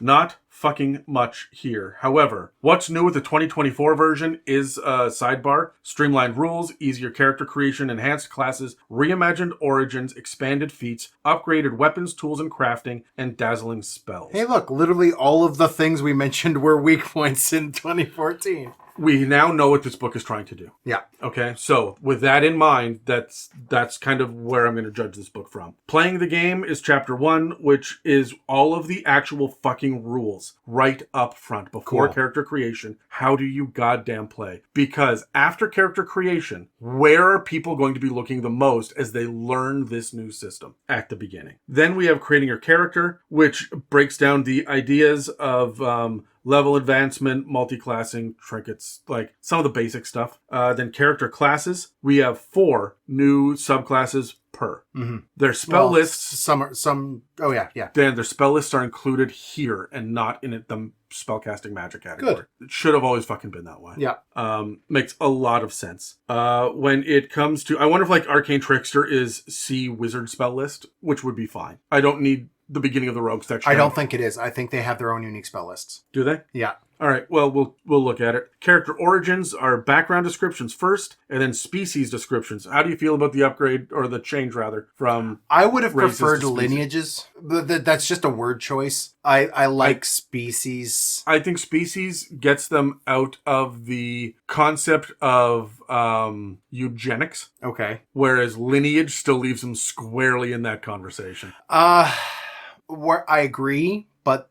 Not fucking much here. However, what's new with the 2024 version is sidebar, streamlined rules, easier character creation, enhanced classes, reimagined origins, expanded feats, upgraded weapons, tools, and crafting, and dazzling spells. Hey, look, literally all of the things we mentioned were weak points in 2014. We now know what this book is trying to do. Yeah. Okay, so with that in mind, that's kind of where I'm going to judge this book from. Playing the game is chapter 1, which is all of the actual fucking rules right up front before character creation. How do you goddamn play? Because after character creation, where are people going to be looking the most as they learn this new system? At the beginning. Then we have creating your character, which breaks down the ideas of level advancement, multi-classing, trinkets, like some of the basic stuff. Then character classes. We have 4 new subclasses per. Mm-hmm. Their spell lists... Oh, yeah. Then their spell lists are included here and not in the spellcasting magic category. Good. It should have always fucking been that way. Yeah. Makes a lot of sense. When it comes to... I wonder if like Arcane Trickster is C Wizard spell list, which would be fine. I don't need the beginning of the Rogue section. I don't think it is. I think they have their own unique spell lists. Do they? Yeah. All right, well, we'll look at it. Character origins are background descriptions first, and then species descriptions. How do you feel about the upgrade, or the change, rather, from I would have races preferred to species? lineages. That's just a word choice. I like species. I think species gets them out of the concept of eugenics, Okay. whereas lineage still leaves them squarely in that conversation. Where I agree, but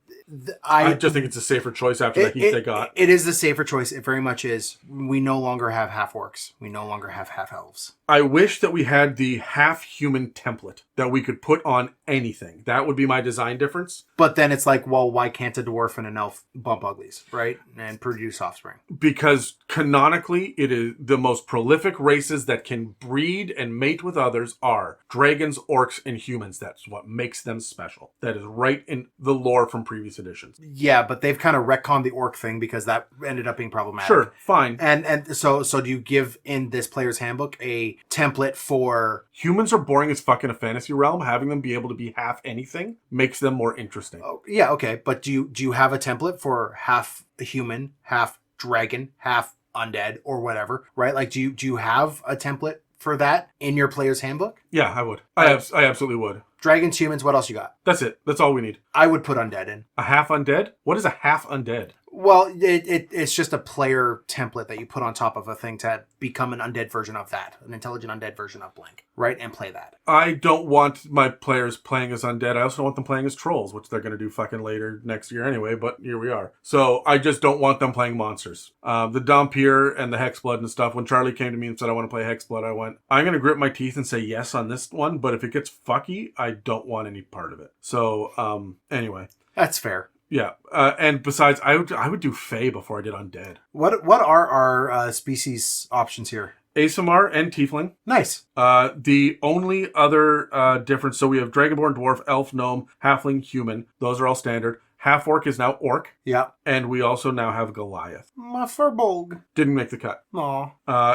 I just think it's a safer choice after the heat they got. It is the safer choice. It very much is. We no longer have half orcs. We no longer have half elves. I wish that we had the half-human template that we could put on anything. That would be my design difference. But then it's like, well, why can't a dwarf and an elf bump uglies, right? And produce offspring? Because canonically, it is the most prolific races that can breed and mate with others are dragons, orcs, and humans. That's what makes them special. That is right in the lore from previous editions. Yeah, but they've kind of retconned the orc thing because that ended up being problematic. Sure, fine. And so do you give in this player's handbook a template for... Humans are boring as fuck in a fantasy realm. Having them be able to be half anything makes them more interesting. Oh, yeah, okay. But do you have a template for half human, half dragon, half undead, or whatever, right? Like, do you have a template for that in your player's handbook? Yeah, I would. I absolutely would. Dragons, humans, what else you got? That's it. That's all we need. I would put undead in. A half undead? What is a half undead? Well, it's just a player template that you put on top of a thing to become an undead version of that, an intelligent undead version of blank, right? And play that. I don't want my players playing as undead. I also don't want them playing as trolls, which they're going to do fucking later next year anyway, but here we are. So I just don't want them playing monsters. The Dhampir and the Hexblood and stuff, when Charlie came to me and said I want to play Hexblood, I went, I'm going to grip my teeth and say yes on this one, but if it gets fucky, I don't want any part of it. So, anyway. That's fair. Yeah, and besides, I would do Fae before I did Undead. What are our species options here? Aasimar and Tiefling. Nice. The only other difference, so we have Dragonborn, Dwarf, Elf, Gnome, Halfling, Human. Those are all standard. Half-orc is now orc. Yeah. And we also now have Goliath. My furbolg. Didn't make the cut. Aw.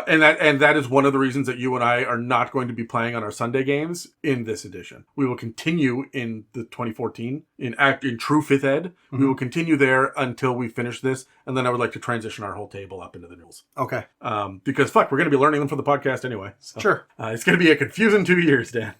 And that is one of the reasons that you and I are not going to be playing on our Sunday games in this edition. We will continue in the 2014 in true 5th ed. Mm-hmm. We will continue there until we finish this, and then I would like to transition our whole table up into the rules. Okay. Because we're going to be learning them for the podcast anyway. So, sure. It's going to be a confusing 2 years, Dan.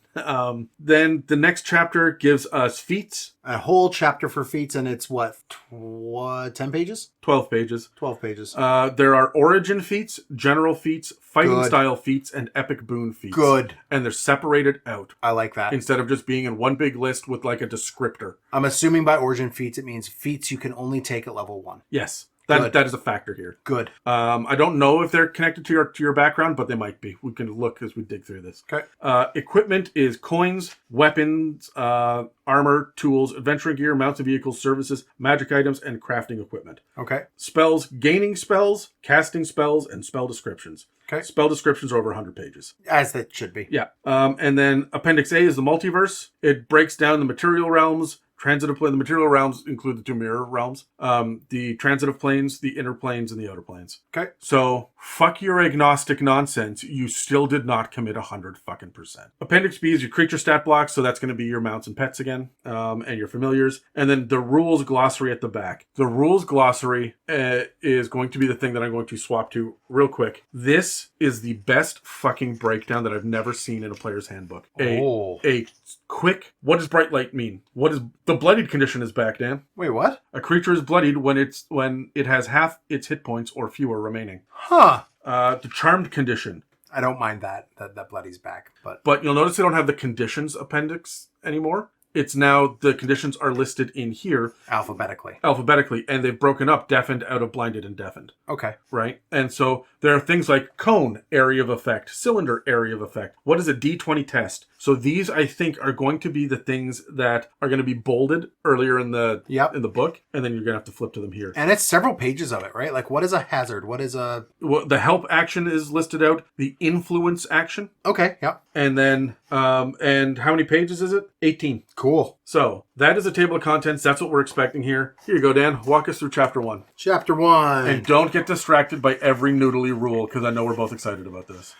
Then the next chapter gives us feats. A whole chapter for feats, and it's what 10 pages? 12 pages. 12 pages. There are origin feats, general feats, fighting style feats, and epic boon feats. Good. And they're separated out. I like that. Instead of just being in one big list with like a descriptor. I'm assuming by origin feats, it means feats you can only take at level 1. Yes. That is a factor here. Good. I don't know if they're connected to your background, but they might be. We can look as we dig through this. Okay. Equipment is coins, weapons, armor, tools, adventuring gear, mounts and vehicles, services, magic items, and crafting equipment. Okay. Spells, gaining spells, casting spells, and spell descriptions. Okay. Spell descriptions are over 100 pages. As that should be. Yeah. And then Appendix A is the multiverse. It breaks down the material realms. Transitive plane. The material realms include the 2 mirror realms, the transitive planes, the inner planes, and the outer planes. Okay. So fuck your agnostic nonsense. You still did not commit 100%. Appendix B is your creature stat blocks, so that's going to be your mounts and pets again, and your familiars. And then the rules glossary at the back. The rules glossary is going to be the thing that I'm going to swap to real quick. This is the best fucking breakdown that I've never seen in a player's handbook. A quick. What does bright light mean? What is the bloodied condition is back, Dan? Wait, what? A creature is bloodied when it has half its hit points or fewer remaining. Huh. The charmed condition. I don't mind that bloody's back, but you'll notice they don't have the conditions appendix anymore. It's now the conditions are listed in here alphabetically, and they've broken up deafened out of blinded and deafened. Okay. Right? And so there are things like cone, area of effect, cylinder, area of effect. What is a D20 test? So these, I think, are going to be the things that are going to be bolded earlier in the book, and then you're going to have to flip to them here. And it's several pages of it, right? Like, what is a hazard? What is a... Well, the help action is listed out. The influence action. Okay, yeah. And then, and how many pages is it? 18. Cool. So, that is a table of contents. That's what we're expecting here. Here you go, Dan. Walk us through Chapter 1. Chapter 1. And don't get distracted by every noodly rule, because I know we're both excited about this.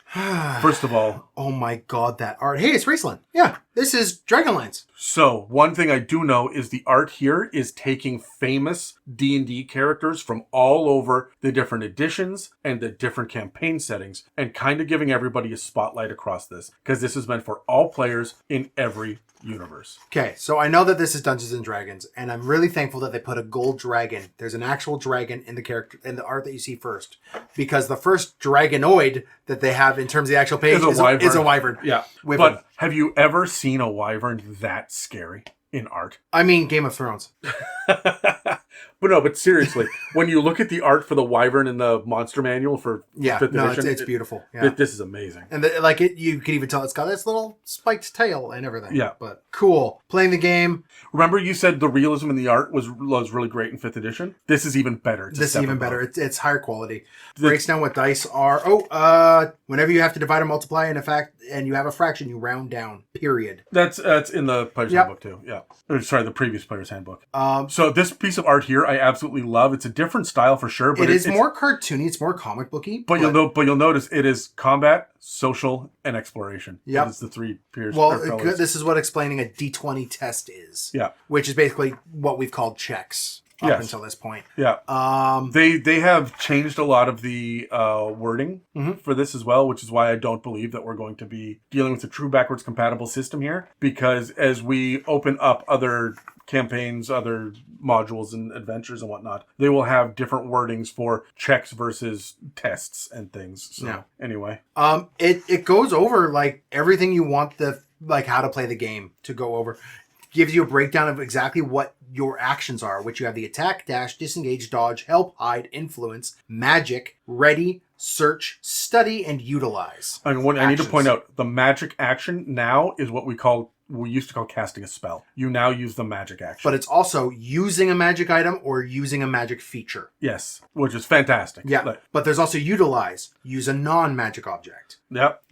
First of all... Oh my god, that art. Hey, it's Raceland. Yeah, this is Dragonlance. So, one thing I do know is the art here is taking famous D&D characters from all over the different editions and the different campaign settings and kind of giving everybody a spotlight across this, because this is meant for all players in every universe. Okay, so I know that this is Dungeons and Dragons, and I'm really thankful that they put a gold dragon. There's an actual dragon in the character in the art that you see first, because the first dragonoid that they have in terms of the actual page is a wyvern. Yeah, but have you ever seen a wyvern that scary in art? I mean, Game of Thrones. But seriously, when you look at the art for the wyvern in the monster manual for 5th edition, it's beautiful. Yeah. This is amazing. And you can even tell it's got this little spiked tail and everything. Yeah. But cool. Playing the game. Remember you said the realism in the art was really great in 5th edition? This is even better. This is even better. It's higher quality. Breaks down what dice are. Whenever you have to divide or multiply and you have a fraction, you round down. Period. That's in the player's handbook too. Yeah. The previous player's handbook. So this piece of art here, I absolutely love. It's a different style for sure, but it's more cartoony. It's more comic booky. But you'll notice it is combat, social, and exploration. Yeah, it's the 3 peers. Well, this is what explaining a D20 test is. Yeah, which is basically what we've called checks up until this point. Yeah. They have changed a lot of the wording for this as well, which is why I don't believe that we're going to be dealing with a true backwards compatible system here, because as we open up other campaigns, other modules and adventures and whatnot, they will have different wordings for checks versus tests and things. So anyway. It goes over like everything you want how to play the game to go over. Gives you a breakdown of exactly what your actions are, which you have the attack, dash, disengage, dodge, help, hide, influence, magic, ready, search, study, and utilize. I need to point out, the magic action now is what we used to call casting a spell. You now use the magic action. But it's also using a magic item or using a magic feature. Yes, which is fantastic. Yeah, but there's also utilize. Use a non-magic object. Yep.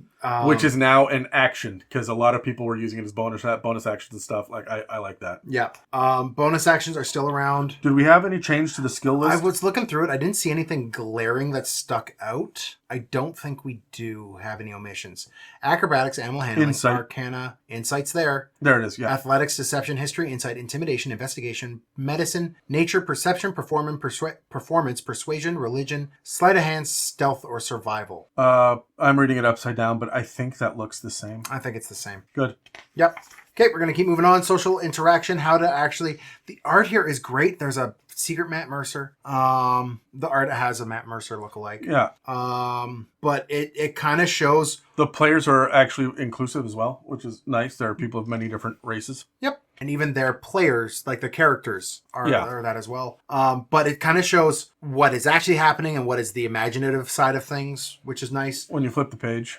which is now an action because a lot of people were using it as bonus actions and stuff. Like I like that. Yeah. Bonus actions are still around. Did we have any change to the skill list? I was looking through it. I didn't see anything glaring that stuck out. I don't think we do have any omissions. Acrobatics, animal handling, Insight. arcana, insight's there. There it is, yeah. Athletics, deception, history, insight, intimidation, investigation, medicine, nature, perception, performance, persuasion, religion, sleight of hand, stealth, or survival. I'm reading it upside down, but I think that looks the same. I think it's the same. Good. Yep. Okay, we're going to keep moving on. Social interaction, how to actually... The art here is great. There's a secret Matt Mercer. The art has a Matt Mercer lookalike. Yeah. But it kind of shows... The players are actually inclusive as well, which is nice. There are people of many different races. Yep. And even their players, like the characters, are that as well. But it kind of shows what is actually happening and what is the imaginative side of things, which is nice. When you flip the page...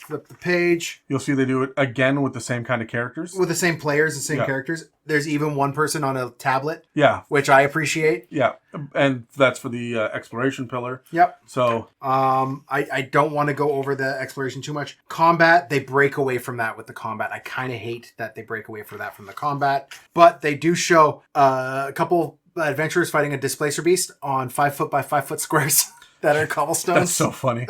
Flip the page. You'll see they do it again with the same kind of characters. With the same players and same characters. There's even one person on a tablet. Yeah. Which I appreciate. Yeah. And that's for the exploration pillar. Yep. So. I don't want to go over the exploration too much. Combat, they break away from that with the combat. I kind of hate that they break away from that from the combat. But they do show a couple adventurers fighting a displacer beast on 5 foot by 5 foot squares that are cobblestones. That's so funny.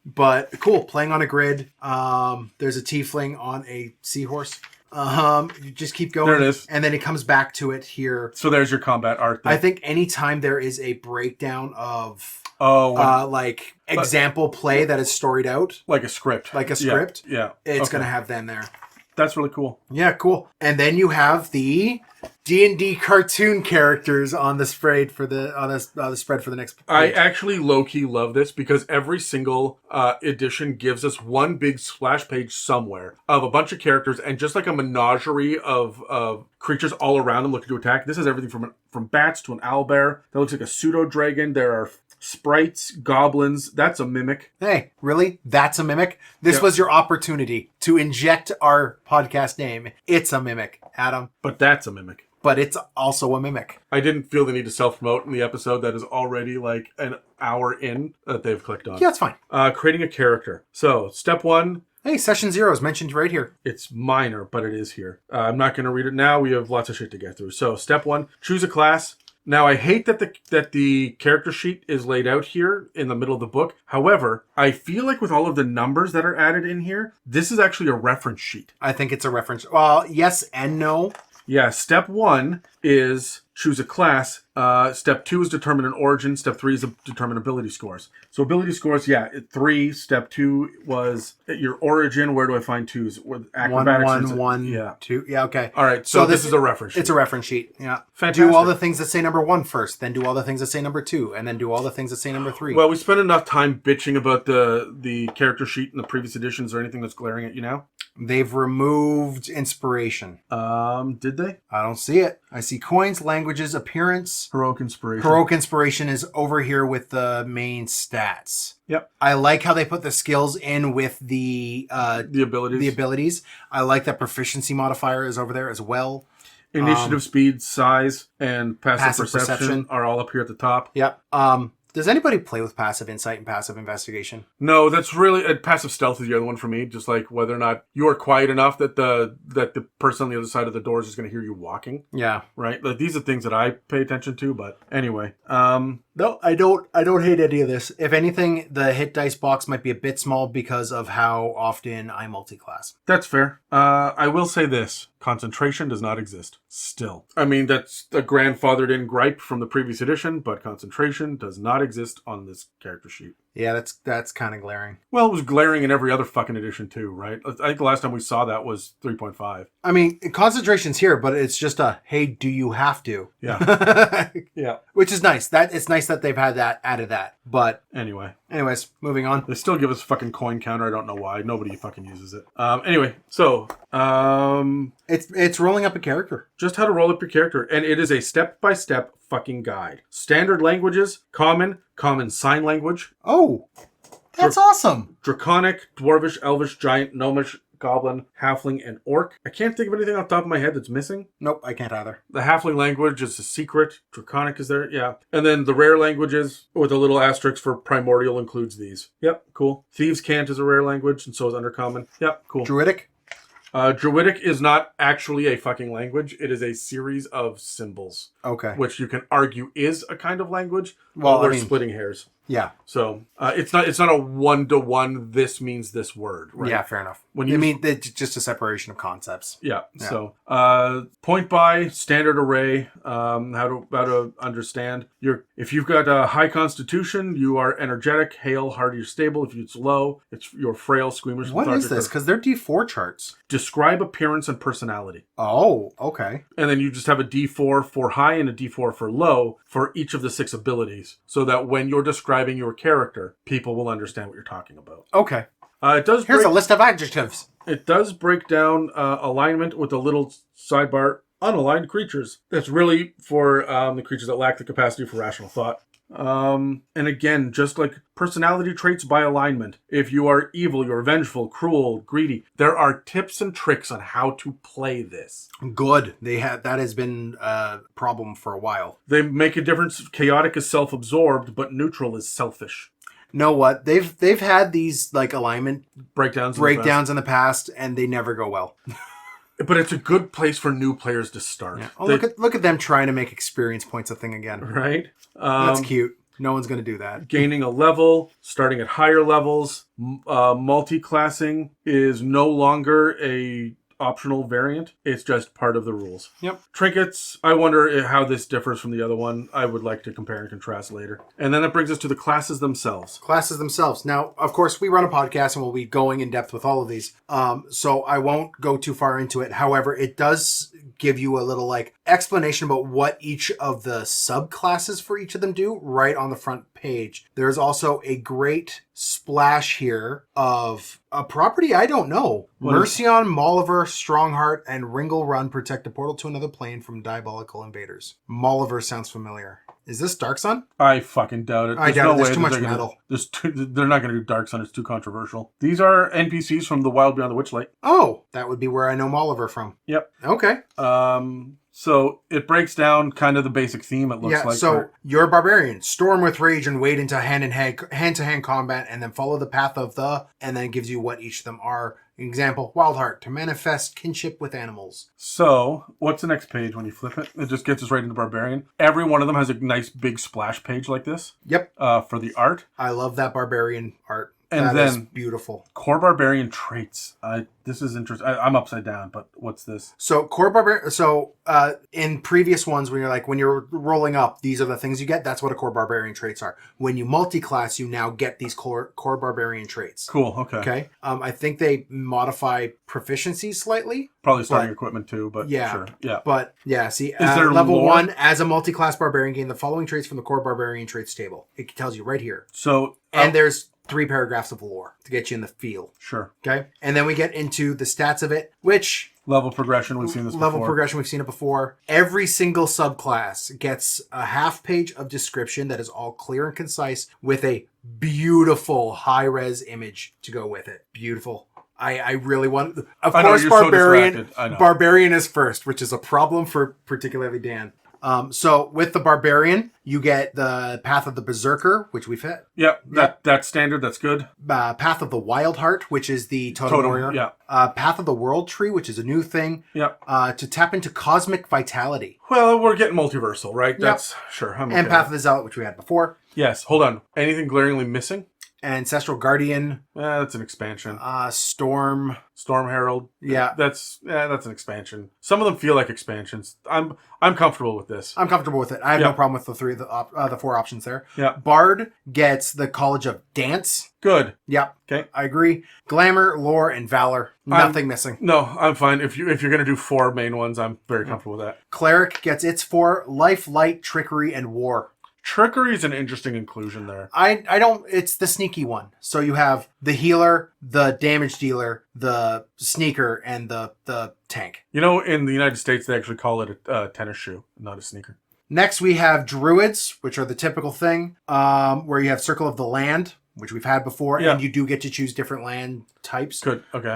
But cool, playing on a grid. There's a tiefling on a seahorse. You just keep going. There it is. And then it comes back to it here. So there's your combat art thing. I think anytime there is a breakdown of like example play that is storied out. Like a script. Yeah. It's going to have them there. That's really cool. Yeah, cool. And then you have the D&D cartoon characters on the spread for the spread for the next page. I actually low-key love this because every single edition gives us one big splash page somewhere of a bunch of characters and just like a menagerie of creatures all around them looking to attack. This is everything from bats to an owlbear that looks like a pseudo-dragon. There are sprites, goblins. That's a mimic. Hey, really? That's a mimic? This was your opportunity to inject our podcast name. It's a mimic, Adam. But that's a mimic. But it's also a mimic. I didn't feel the need to self-promote in the episode that is already like an hour in that they've clicked on. Yeah, it's fine. Creating a character. So, step 1. Hey, session 0 is mentioned right here. It's minor, but it is here. I'm not going to read it now. We have lots of shit to get through. So, step 1, choose a class. Now, I hate that the character sheet is laid out here in the middle of the book. However, I feel like with all of the numbers that are added in here, this is actually a reference sheet. I think it's a reference. Well, yes and no. Yeah, step 1 is choose a class. Step 2 is determine an origin. Step 3 is determine ability scores. So ability scores, 3. Step 2 was your origin. Where do I find 2s? With acrobatics. 1, 2. Yeah, okay. All right, so this is a reference sheet. It's a reference sheet, yeah. Fantastic. Do all the things that say number 1 first, then do all the things that say number 2, and then do all the things that say number 3. Well, we spent enough time bitching about the character sheet in the previous editions. Or anything that's glaring at you now? They've removed inspiration. Did they? I don't see it. I see coins, languages, appearance. Heroic inspiration. Heroic inspiration is over here with the main stats. Yep. I like how they put the skills in with the abilities. The abilities. I like that proficiency modifier is over there as well. Initiative, speed, size, and passive perception are all up here at the top. Yep. Does anybody play with passive insight and passive investigation? No, that's really passive stealth is the other one for me. Just like whether or not you are quiet enough that the person on the other side of the door is just going to hear you walking. Yeah. Right. Like these are things that I pay attention to. But anyway, no, I don't hate any of this. If anything, the hit dice box might be a bit small because of how often I multi-class. That's fair. I will say this. Concentration does not exist. Still. I mean, that's a grandfathered in gripe from the previous edition, but concentration does not exist on this character sheet. Yeah, that's kind of glaring. Well, it was glaring in every other fucking edition too, right? I think the last time we saw that was 3.5. I mean, concentration's here, but it's just a, hey, do you have to? Yeah. Yeah. Which is nice. It's nice that they've had that, added that. But anyways, moving on. They still give us a fucking coin counter. I don't know why. Nobody fucking uses it. Anyway, so it's rolling up a character. Just how to roll up your character, and it is a step-by-step fucking guide. Standard languages, common sign language. Oh, that's awesome. Draconic, dwarvish, elvish, giant, gnomish, goblin, halfling, and orc. I can't think of anything off the top of my head that's missing. Nope, I can't either. The halfling language is a secret. Draconic is there, yeah. And then the rare languages with a little asterisk for primordial includes these. Yep, cool. Thieves' Cant is a rare language, and so is Undercommon. Yep, cool. Druidic? Druidic is not actually a fucking language. It is a series of symbols. Okay. Which you can argue is a kind of language. Well, we're splitting hairs. Yeah. So it's not a one-to-one, this means this word, right? Yeah, fair enough. When you it's just a separation of concepts. Yeah. So point by, standard array, how to understand. If you've got a high constitution, you are energetic, hale, hardy, stable. If it's low, you're frail, squeamish. What is this? Because they're D4 charts. Describe appearance and personality. Oh, okay. And then you just have a D4 for high and a D4 for low for each of the 6 abilities, so that when you're describing your character, people will understand what you're talking about. Okay. Here's a list of adjectives. It does break down alignment with a little sidebar, unaligned creatures. That's really for the creatures that lack the capacity for rational thought. And again, just like personality traits by alignment, if you are evil, you're vengeful, cruel, greedy, there are tips and tricks on how to play this. Good. That has been a problem for a while. They make a difference. Chaotic is self-absorbed, but neutral is selfish. Know what? They've had these like alignment breakdowns in the past, and they never go well. But it's a good place for new players to start. Yeah. Oh, look at them trying to make experience points a thing again. Right? That's cute. No one's going to do that. Gaining a level, starting at higher levels. Multi-classing is no longer a optional variant. It's just part of the rules. Yep. Trinkets, I wonder how this differs from the other one. I would like to compare and contrast later. And then that brings us to the classes themselves. Now, of course, we run a podcast and we'll be going in depth with all of these. So I won't go too far into it. However, it does give you a little like explanation about what each of the subclasses for each of them do right on the front page. There's also a great splash here of a property I don't know. Mercion, Molliver, Strongheart, and Ringle Run protect a portal to another plane from diabolical invaders. Molliver sounds familiar. Is this Dark Sun? I fucking doubt it. I doubt it. There's too much metal. They're not going to do Dark Sun. It's too controversial. These are NPCs from The Wild Beyond the Witchlight. Oh, that would be where I know Molliver from. Yep. Okay. So it breaks down kind of the basic theme, it looks like. So you're a barbarian. Storm with rage and wade into hand-to-hand combat, and then follow the path of and then it gives you what each of them are. Example, Wild Heart, to manifest kinship with animals. So, what's the next page when you flip it? It just gets us right into Barbarian. Every one of them has a nice big splash page like this. Yep. For the art. I love that Barbarian art. And that then is beautiful. Core Barbarian traits. This is interesting. I'm upside down, but what's this? So core barbarian. So in previous ones, when you're rolling up, these are the things you get. That's what a core barbarian traits are. When you multi-class, you now get these core barbarian traits. Cool. Okay. Okay. I think they modify proficiency slightly. Probably starting equipment too, but yeah. Sure. Yeah. But yeah, see, there level lore? 1 as a multi-class barbarian, gain the following traits from the core barbarian traits table. It tells you right here. So and there's 3 paragraphs of lore to get you in the feel. Sure. Okay. And then we get into the stats of it, which level progression, we've seen this before. Level progression, we've seen it before. Every single subclass gets a half page of description that is all clear and concise with a beautiful high-res image to go with it. Beautiful. I really want... Of course, Barbarian. So Barbarian is first, which is a problem for particularly Dan. So with the Barbarian, you get the Path of the Berserker, which we've hit. Yep, that's standard. That's good. Path of the Wild Heart, which is the Totem Warrior. Yeah. Path of the World Tree, which is a new thing. Yep. To tap into Cosmic Vitality. Well, we're getting multiversal, right? Yep. That's sure. I'm okay and Path of the Zealot, which we had before. Yes. Hold on. Anything glaringly missing? Ancestral Guardian. That's an expansion. Storm Herald. Yeah. That's an expansion. Some of them feel like expansions. I'm comfortable with this. I'm comfortable with it. I have no problem with the 4 options there. Yeah. Bard gets the College of Dance. Good. Yep. Okay. I agree. Glamour, Lore, and Valor. Nothing missing. No, I'm fine. If you're gonna do 4 main ones, I'm very comfortable with that. Cleric gets its 4: Life, Light, Trickery, and War. Trickery is an interesting inclusion there. I don't... It's the sneaky one. So you have the healer, the damage dealer, the sneaker, and the tank. You know, in the United States, they actually call it a tennis shoe, not a sneaker. Next, we have Druids, which are the typical thing, where you have Circle of the Land. which we've had before, Yeah. and you do get to choose different land types. Good. Okay.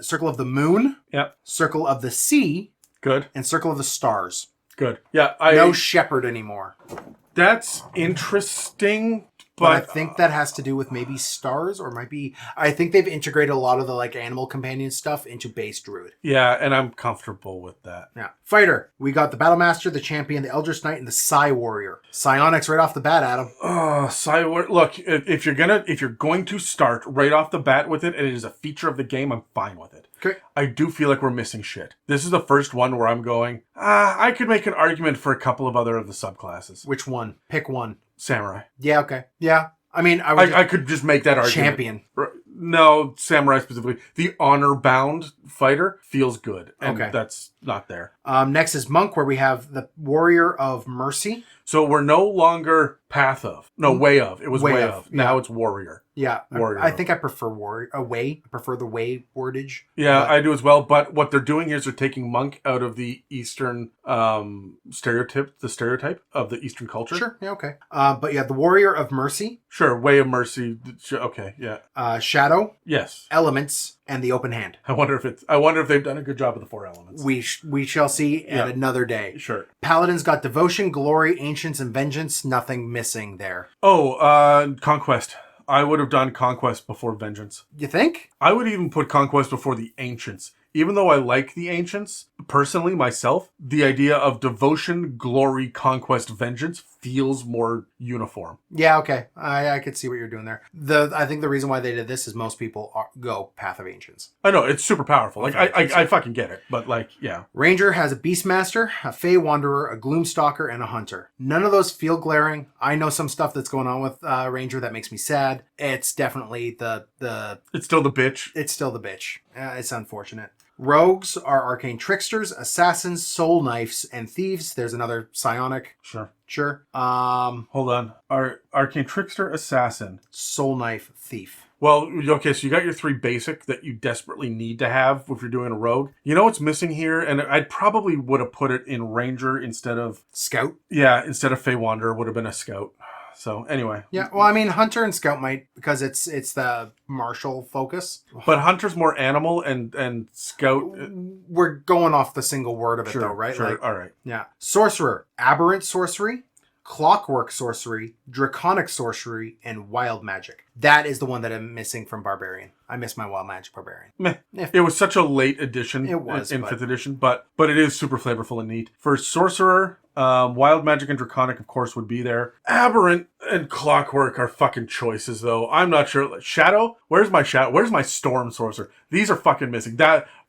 Circle of the Moon, Yep. Circle of the Sea, Good. and Circle of the Stars. Good. Yeah. No shepherd anymore. That's interesting. But I think that has to do with maybe stars, or might be. I think they've integrated a lot of the like animal companion stuff into base druid. Yeah, and I'm comfortable with that. Yeah. Fighter. We got the Battlemaster, the Champion, the Eldritch Knight, and the Psi Warrior. Psionics right off the bat, Adam. Look, if you're going to start right off the bat with it, and it is a feature of the game, I'm fine with it. Okay. I do feel like we're missing shit. This is the first one where I'm going, I could make an argument for a couple of other of the subclasses. Which one? Pick one. Samurai. Yeah, okay. Yeah. I mean, I could just make that argument. Champion. No, Samurai specifically. The honor-bound fighter feels good, and Okay. that's not there. Next is Monk, where we have the Warrior of Mercy. So we're no longer Path of. No, Way of. It was Way of. Yeah. Now it's Warrior. Yeah. Warrior. I think I prefer Way. I prefer the Way wordage. Yeah, But- I do as well. But what they're doing here is they're taking monk out of the Eastern stereotype of the Eastern culture. Sure. Yeah, okay. But yeah, the Warrior of Mercy, Sure, Way of Mercy. Okay, yeah. Shadow, Yes. Elements, and the Open Hand. I wonder if they've done a good job of the 4 elements. We shall see at another day. Sure. Paladin's got Devotion, Glory, Ancients, and Vengeance. Nothing missing there. Oh, Conquest. I would have done Conquest before Vengeance. You think? I would even put Conquest before the Ancients. Even though I like the Ancients, personally, myself, the idea of Devotion, Glory, Conquest, Vengeance feels more uniform. Yeah, okay. I could see what you're doing there. I think the reason why they did this is most people go Path of Ancients. I know, it's super powerful. Like, I fucking get it. But, like, yeah. Ranger has a Beastmaster, a Fey Wanderer, a Gloomstalker, and a Hunter. None of those feel glaring. I know some stuff that's going on with Ranger that makes me sad. It's definitely the... It's still the bitch. It's still the bitch. It's unfortunate. Rogues are Arcane Tricksters, Assassins, Soul Knives, and Thieves. There's another Psionic. Sure. Hold on. Arcane Trickster, Assassin. Soul Knife, Thief. Well, okay, so you got your 3 basic that you desperately need to have if you're doing a rogue. You know what's missing here? And I probably would have put it in Ranger instead of... Scout? Yeah, instead of Fey Wanderer would have been a Scout. So, anyway. Yeah, well, I mean, Hunter and Scout might, because it's the martial focus. But Hunter's more animal, and Scout... We're going off the single word of it, Sure, though, right? Sure, Like, all right. yeah. Sorcerer, Aberrant Sorcery, Clockwork Sorcery, Draconic Sorcery, and Wild Magic. That is the one that I'm missing from Barbarian. I miss my Wild Magic Barbarian. Meh. It was such a late edition It was, in but- 5th edition, but it is super flavorful and neat. For Sorcerer, Wild Magic and Draconic, of course, would be there. Aberrant and Clockwork are fucking choices, though. I'm not sure. Shadow? Where's my Shadow? Where's my Storm Sorcerer? These are fucking missing.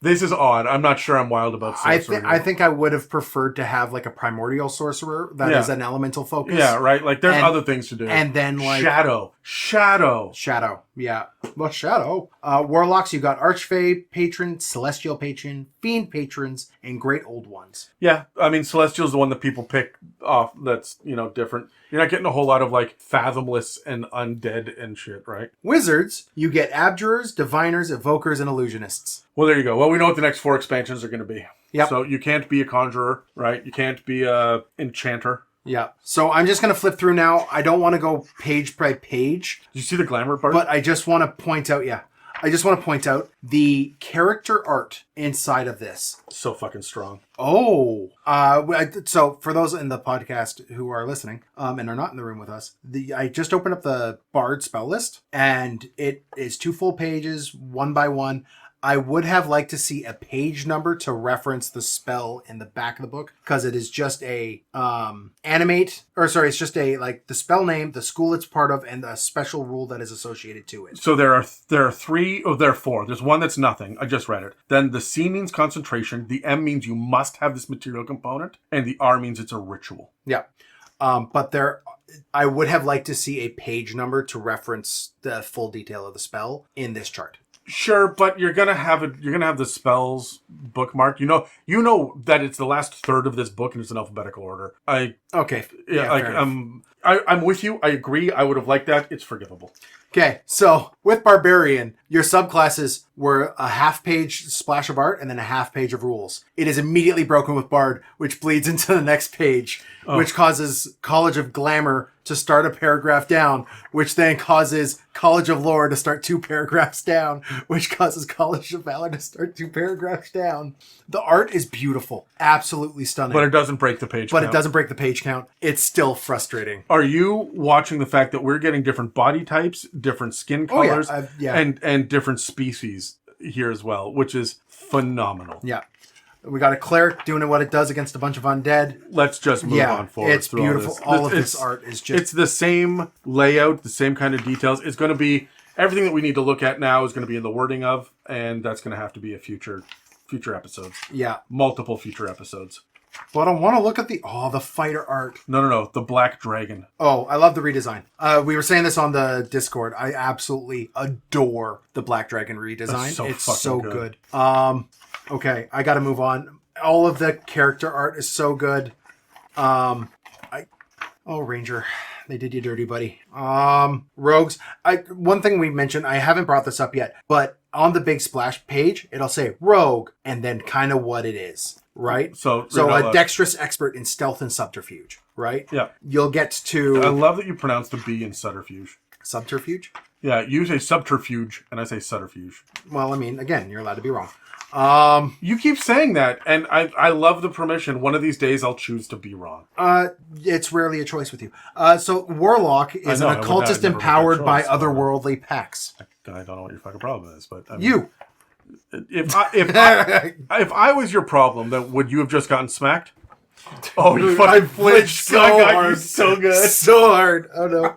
This is odd. I'm not sure I'm wild about Sorcerer. I think I would have preferred to have like a Primordial Sorcerer that is an elemental focus. Yeah, right? Like, there's And- other things to do. And then like... Shadow. Shadow, yeah. Well, Shadow. Warlocks, you got Archfey Patron, Celestial Patron, Fiend Patrons, and Great Old Ones. Yeah, I mean, Celestial's the one that people pick off that's, different. You're not getting a whole lot of, like, Fathomless and Undead and shit, right? Wizards, you get Abjurers, Diviners, Evokers, and Illusionists. Well, there you go. Well, we know what the next 4 expansions are going to be. Yep. So you can't be a Conjurer, right? You can't be a Enchanter. Yeah. So I'm just going to flip through now. I don't want to go page by page. Did you see the glamour part? But I just want to point out, the character art inside of this. So fucking strong. Oh. So for those in the podcast who are listening and are not in the room with us, I just opened up the Bard spell list, and it is 2 full pages, 1 by 1. I would have liked to see a page number to reference the spell in the back of the book, because it is just a it's just a, like, the spell name, the school it's part of, and the special rule that is associated to it. So there are 3, there are 4. There's one that's nothing. I just read it. Then the C means concentration, the M means you must have this material component, and the R means it's a ritual. Yeah. But I would have liked to see a page number to reference the full detail of the spell in this chart. Sure, but you're gonna have the spells bookmarked. You know that it's the last third of this book and it's in alphabetical order. Okay. I'm with you. I agree. I would have liked that. It's forgivable. Okay, so with Barbarian, your subclasses were a half-page splash of art and then a half-page of rules. It is immediately broken with Bard, which bleeds into the next page, which causes College of Glamour to start a paragraph down, which then causes College of Lore to start 2 paragraphs down, which causes College of Valor to start 2 paragraphs down. The art is beautiful. Absolutely stunning. But it doesn't break the page count. It doesn't break the page count. It's still frustrating. Are you watching the fact that we're getting different body types, different skin colors, and different species here as well, which is phenomenal. Yeah. We got a cleric doing what it does against a bunch of undead. Let's just move on forward. It's beautiful. All of this art is just... It's the same layout, the same kind of details. It's going to be... Everything that we need to look at now is going to be in the wording of, and that's going to have to be a future episodes. Yeah. Multiple future episodes. But I want to look at the fighter art. No. The Black Dragon. Oh, I love the redesign. We were saying this on the Discord. I absolutely adore the Black Dragon redesign. It's so good. Okay, I got to move on. All of the character art is so good. Ranger, they did you dirty, buddy. Rogues. One thing we mentioned, I haven't brought this up yet, but on the big splash page, it'll say rogue and then kind of what it is, right? So a dexterous expert in stealth and subterfuge, right? Yeah. You'll get to... I love that you pronounce the B in subterfuge. Subterfuge? Yeah, you say subterfuge and I say subterfuge. Well, I mean, again, you're allowed to be wrong. You keep saying that, and I love the permission. One of these days, I'll choose to be wrong. It's rarely a choice with you. So Warlock is an occultist empowered by otherworldly pacts. I don't know what your fucking problem is, but I mean, you. If I was your problem, then would you have just gotten smacked? Oh, you fucking flinched so hard. You so good. So hard. Oh, no.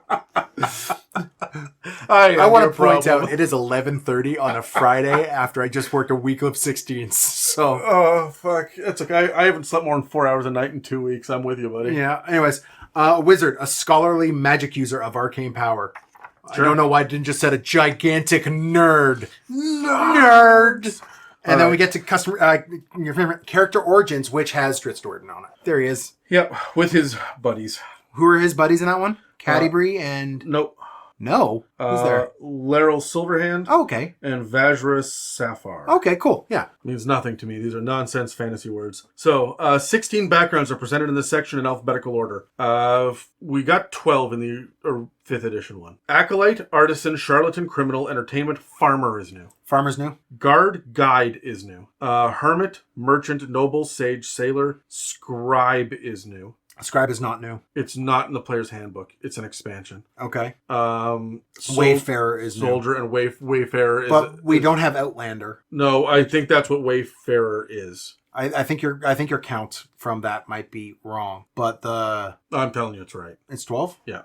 I want to point out it is 11:30 on a Friday after I just worked a week of 16s. So. Oh, fuck. It's okay. I haven't slept more than 4 hours a night in 2 weeks. I'm with you, buddy. Yeah. Anyways, wizard, a scholarly magic user of arcane power. Sure. I don't know why I didn't just say a gigantic nerd. Nerd. And then we get to your favorite character origins, which has Dritz on it. There he is. Yep, with his buddies. Who are his buddies in that one? Caddybree and... Nope. No? Who's there? Laryl Silverhand. Oh, okay. And Vajra Sapphire. Okay, cool. Yeah. Means nothing to me. These are nonsense fantasy words. So, 16 backgrounds are presented in this section in alphabetical order. We got 12 in the 5th edition one. Acolyte, Artisan, Charlatan, Criminal, Entertainment, Farmer is new. Farmer's new. Guard, Guide is new. Hermit, Merchant, Noble, Sage, Sailor, Scribe is new. Scribe is not new. It's not in the player's handbook. It's an expansion. Okay. Wayfarer is Soldier new. And Wayfarer is... But we don't have Outlander. No, I think that's what Wayfarer is. I think your count from that might be wrong. But I'm telling you it's right. It's 12? Yeah.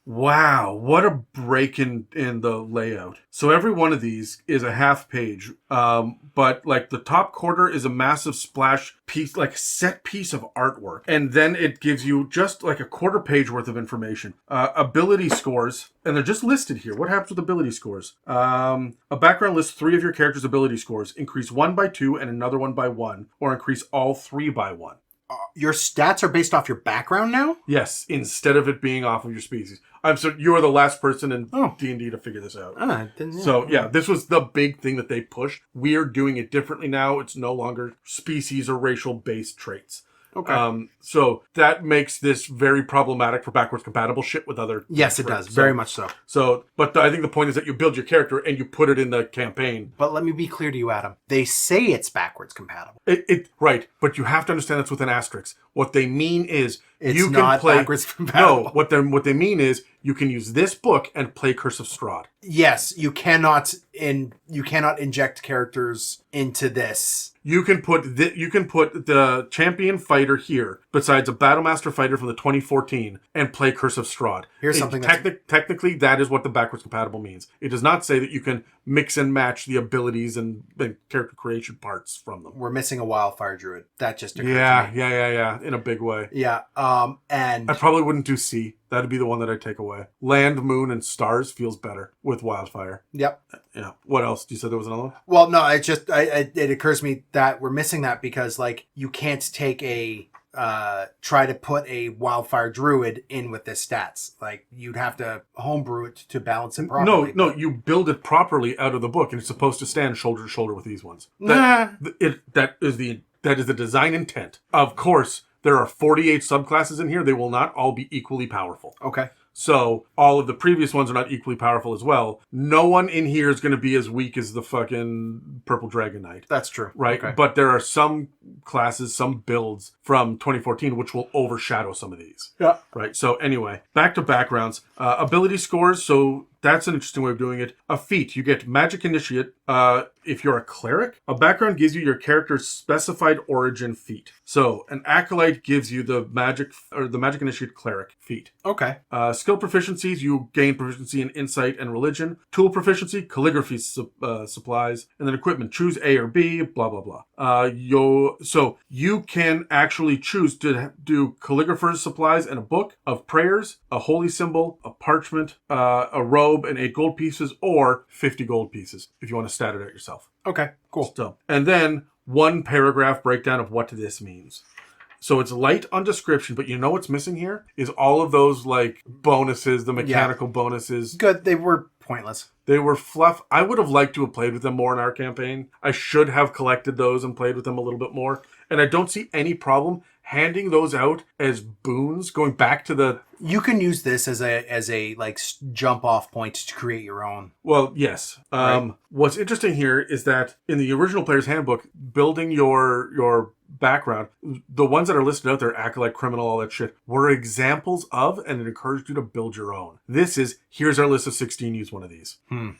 Wow, what a break in the layout. So every one of these is a half page, but like the top quarter is a massive splash piece, like set piece of artwork. And then it gives you just like a quarter page worth of information. Ability scores, and they're just listed here. What happens with ability scores? A background lists 3 of your character's ability scores. Increase 1 by 2 and another one by 1, or increase all 3 by 1. Your stats are based off your background now? Yes, instead of it being off of your species. You are the last person in D&D to figure this out. So, yeah, this was the big thing that they pushed. We're doing it differently now. It's no longer species or racial-based traits. Okay. So that makes this very problematic for backwards compatible shit with other... Yes, it does. Very much so. But I think the point is that you build your character and you put it in the campaign. But let me be clear to you, Adam. They say it's backwards compatible. Right, but you have to understand it's with an asterisk. What they mean is you can play backwards compatible. No, what they mean is you can use this book and play Curse of Strahd. Yes, you cannot inject characters into this. You can put the champion fighter here besides a Battlemaster fighter from the 2014 and play Curse of Strahd. Here's something technically that is what the backwards compatible means. It does not say that you can mix and match the abilities and character creation parts from them. We're missing a wildfire druid. That just occurred to me. Yeah, in a big way. Yeah, and I probably wouldn't do C. That'd be the one that I'd take away. Land, moon, and stars feels better with wildfire. Yep. Yeah. What else? You said there was another one? Well, no, it occurs to me that we're missing that because, like, you can't take try to put a wildfire druid in with this stats. Like, you'd have to homebrew it to balance it properly. No, you build it properly out of the book, and it's supposed to stand shoulder to shoulder with these ones. That is the design intent. Of course, there are 48 subclasses in here. They will not all be equally powerful. Okay. So all of the previous ones are not equally powerful as well. No one in here is going to be as weak as the fucking Purple Dragon Knight. That's true. Right? Okay. But there are some classes, some builds from 2014 which will overshadow some of these. Yeah. Right? So anyway, back to backgrounds. Ability scores. So that's an interesting way of doing it. A feat. You get Magic Initiate. If you're a cleric, a background gives you your character's specified origin feat. So an acolyte gives you the magic initiate cleric feat. Okay. Skill proficiencies, you gain proficiency in insight and religion. Tool proficiency, calligraphy supplies, and then equipment. Choose A or B. Blah blah blah. So you can actually choose to do calligrapher's supplies and a book of prayers, a holy symbol, a parchment, a robe, and 8 gold pieces, or 50 gold pieces if you want to stat it out yourself. Okay. Cool. So, and then 1 paragraph breakdown of what this means. So it's light on description, but you know what's missing here is all of those like bonuses, the mechanical bonuses. Good. They were pointless. They were fluff. I would have liked to have played with them more in our campaign. I should have collected those and played with them a little bit more. And I don't see any problem handing those out as boons, going back to the... You can use this as a like jump off point to create your own. Well, yes. Right. What's interesting here is that in the original Player's Handbook, building your background, the ones that are listed out there, acolyte, criminal, all that shit, were examples of, and it encouraged you to build your own. This is, here's our list of 16, use one of these.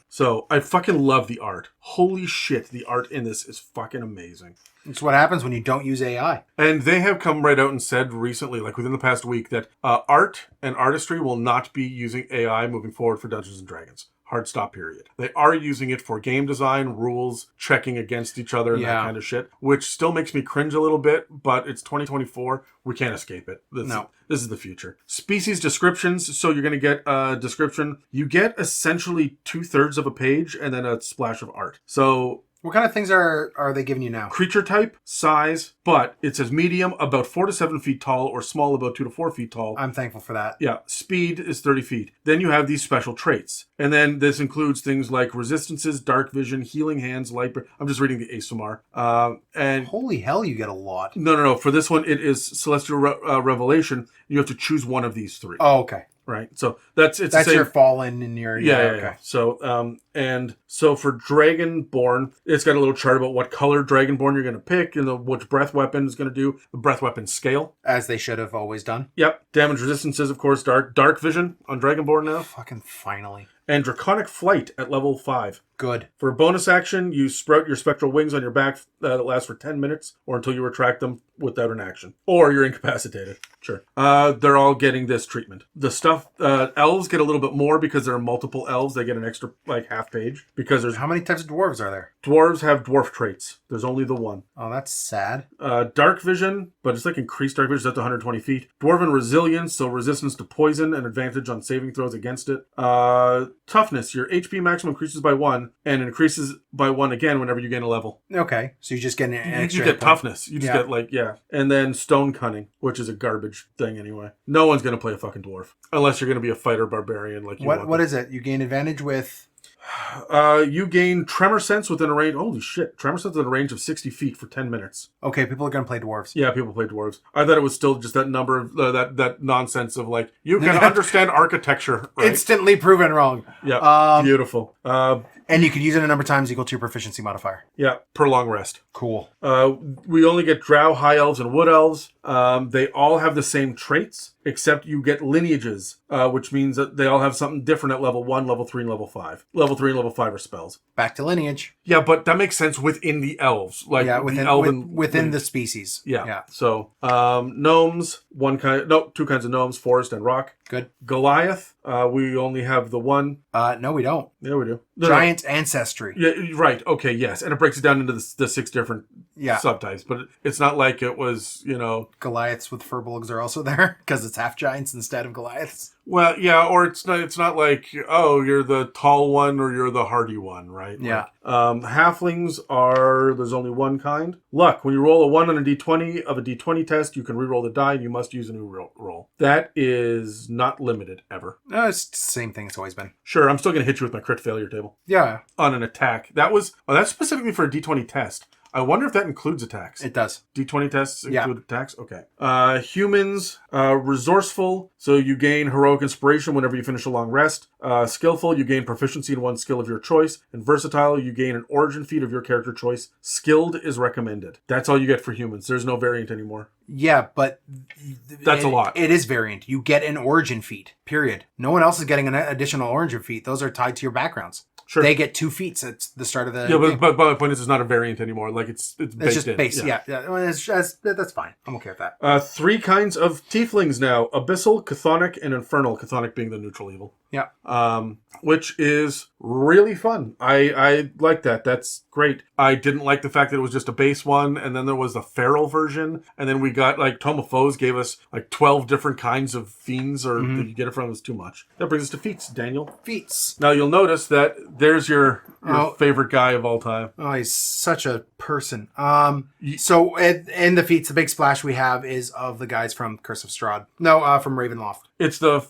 So I fucking love the art. Holy shit, the art in this is fucking amazing. It's what happens when you don't use AI. And they have come right out and said recently, like within the past week, that art and artistry will not be using AI moving forward for Dungeons & Dragons. Hard stop, period. They are using it for game design, rules, checking against each other, and that kind of shit, which still makes me cringe a little bit, but it's 2024. We can't escape it. This is the future. Species descriptions. So you're going to get a description. You get essentially 2/3 of a page and then a splash of art. So... What kind of things are they giving you now? Creature type, size, but it says medium, about 4 to 7 feet tall, or small, about 2 to 4 feet tall. I'm thankful for that. Yeah, speed is 30 feet. Then you have these special traits. And then this includes things like resistances, dark vision, healing hands, light... I'm just reading the ASMR. And holy hell, you get a lot. No. For this one, it is Celestial Revelation. You have to choose one of these 3. Oh, okay. Right, so that's your fallen and your yeah. So so for Dragonborn, it's got a little chart about what color Dragonborn you're going to pick and which breath weapon is going to do the breath weapon scale, as they should have always done. Yep, damage resistances, of course, dark vision on Dragonborn now. Fucking finally. And Draconic Flight at level 5. Good. For a bonus action, you sprout your spectral wings on your back that last for 10 minutes or until you retract them without an action. Or you're incapacitated. Sure. They're all getting this treatment. The stuff, elves get a little bit more because there are multiple elves. They get an extra, like, half page. Because there's... How many types of dwarves are there? Dwarves have dwarf traits. There's only the one. Oh, that's sad. Dark vision, but it's like increased dark vision up to 120 feet. Dwarven resilience, so resistance to poison and advantage on saving throws against it. Toughness, your HP maximum increases by 1 and increases by 1 again whenever you gain a level. Okay, so you just get an extra... You get toughness. You just get like, And then stone cunning, which is a garbage thing anyway. No one's going to play a fucking dwarf. Unless you're going to be a fighter barbarian like you What is it? You gain advantage with... You gain tremor sense within a range... Holy shit. Tremor sense within a range of 60 feet for 10 minutes. Okay, people are going to play dwarves. Yeah, people play dwarves. I thought it was still just that number of... that nonsense of like, you can understand architecture. Right? Instantly proven wrong. Yeah, beautiful. And you can use it a number of times equal to your proficiency modifier. Yeah, per long rest. Cool. We only get drow, high elves, and wood elves. They all have the same traits, except you get lineages, which means that they all have something different at level 1, level 3, and level 5. Level 3 and level 5 are spells. Back to lineage. Yeah, but that makes sense within the elves. Like within the species. Yeah. So, gnomes, two kinds of gnomes, forest and rock. Good. Goliath, we only have the one. No, we don't. Yeah, we do. Giant ancestry. Yeah, right. Okay, yes. And it breaks it down into the 6 different subtypes. But it's not like it was, Goliaths with furbolgs are also there because it's half giants instead of Goliaths. Well, yeah, or it's not like, oh, you're the tall one or you're the hardy one, right? Yeah. Halflings there's only one kind. Luck, when you roll a 1 on a d20 of a d20 test, you can reroll the die and you must use a new roll. That is not limited ever. No, it's the same thing it's always been. Sure, I'm still going to hit you with my crit failure table. Yeah. On an attack. That's specifically for a d20 test. I wonder if that includes attacks. It does. D20 tests Yeah. include attacks? Okay. Humans, resourceful, so you gain heroic inspiration whenever you finish a long rest. Skillful, you gain proficiency in one skill of your choice. And versatile, you gain an origin feat of your character choice. Skilled is recommended. That's all you get for humans. There's no variant anymore. Yeah, but... That's a lot. It is variant. You get an origin feat, period. No one else is getting an additional origin feat. Those are tied to your backgrounds. Sure. They get 2 feats at the start of the Yeah, game. but my point is it's not a variant anymore. Like, it's baked Just in. base. Yeah. Well, that's fine. I'm okay with that. 3 kinds of tieflings now. Abyssal, chthonic, and infernal. Chthonic being the neutral evil. Yeah. Which is really fun. I like that. That's great. I didn't like the fact that it was just a base one, and then there was the feral version, and then we got, like, Tome of Foes gave us, like, 12 different kinds of fiends, or that you get it from. It was too much. That brings us to feats, Daniel. Feats. Now, you'll notice that there's your favorite guy of all time. Oh, he's such a person. So in the feats, the big splash we have is of the guys from Curse of Strahd. No, from Ravenloft. It's the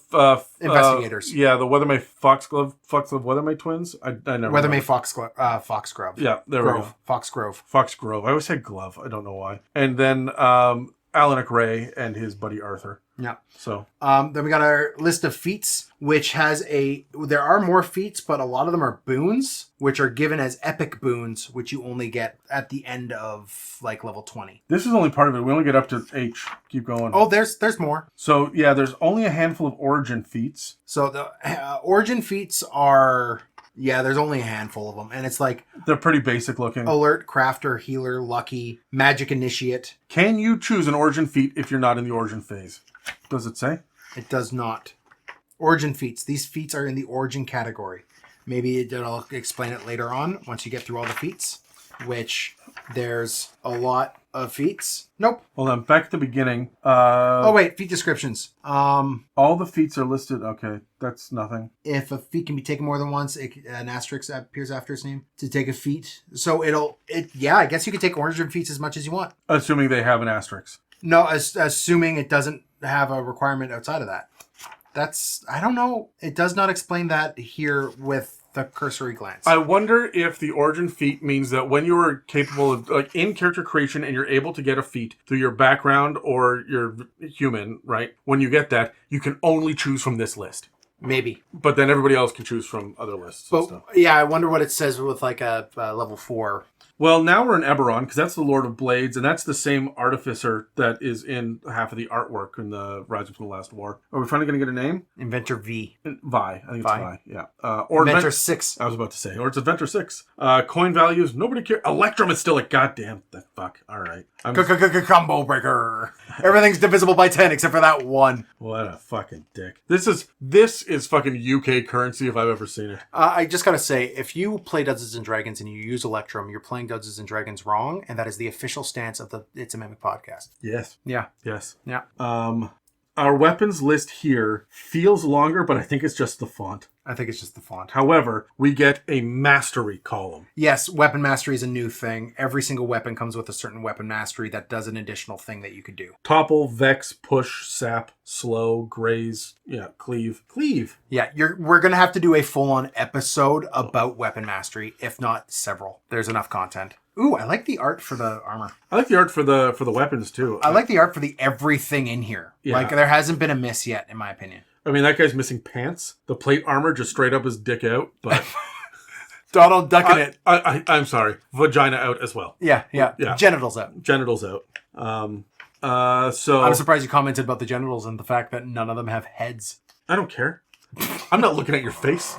Investigators. Yeah, the Weathermay Foxglove Weathermay twins. I never Weathermay Foxgrove. Yeah, there we go. Foxgrove. Foxgrove. I always said glove. I don't know why. And then Alanic Ray and his buddy Arthur. Yeah. So then we got our list of feats, which has there are more feats, but a lot of them are boons, which are given as epic boons, which you only get at the end of like level 20. this is only part of it. We only get up to H. Keep going. Oh, there's more. So yeah, there's only a handful of origin feats. So the origin feats are... Yeah, there's only a handful of them. And it's like... They're pretty basic looking. Alert, Crafter, Healer, Lucky, Magic Initiate. Can you choose an origin feat if you're not in the origin phase? Does it say? It does not. Origin feats. These feats are in the origin category. Maybe it'll explain it later on once you get through all the feats, which there's a lot of feats. Nope. Hold on. Back at the beginning. Oh, wait. Feat descriptions. All the feats are listed. Okay. That's nothing. If a feat can be taken more than once, an asterisk appears after its name to take a feat. So yeah, I guess you can take origin feats as much as you want. Assuming they have an asterisk. No, assuming it doesn't have a requirement outside of that. I don't know. It does not explain that here with the cursory glance. I wonder if the origin feat means that when you are capable of, like, in character creation and you're able to get a feat through your background or your human, right? When you get that, you can only choose from this list. Maybe. But then everybody else can choose from other lists. and But stuff. yeah, I wonder what it says with like a level 4. Well, now we're in Eberron, because that's the Lord of Blades, and that's the same artificer that is in half of the artwork in the Rise from the Last War. Are we finally going to get a name? Inventor V. Vi. I think it's Vi. Vi, yeah. Or Inventor 6. I was about to say. Or it's Inventor 6. Coin values, nobody cares. Electrum is still a goddamn... The fuck. All right. Combo breaker. Everything's divisible by 10 except for that one. What a fucking dick. This is fucking UK currency if I've ever seen it. I just gotta say, if you play Dungeons and Dragons and you use Electrum, you're playing Dungeons and Dragons wrong, and that is the official stance of the It's a Mimic podcast. Yes. Yeah. Yes. Yeah. Our weapons list here feels longer, but I think it's just the font. I think it's just the font. However, we get a mastery column. Yes, weapon mastery is a new thing. Every single weapon comes with a certain weapon mastery that does an additional thing that you could do. Topple, vex, push, sap, slow, graze, cleave. Cleave. Yeah, we're going to have to do a full-on episode about weapon mastery, if not several. There's enough content. Ooh, I like the art for the armor. I like the art for the weapons too. I like the art for the everything in here. Yeah. Like, there hasn't been a miss yet, in my opinion. I mean, that guy's missing pants. The plate armor just straight up his dick out, but... Donald ducking it. I'm sorry. Vagina out as well. Yeah. Genitals out. Genitals out. So... I'm surprised you commented about the genitals and the fact that none of them have heads. I don't care. I'm not looking at your face.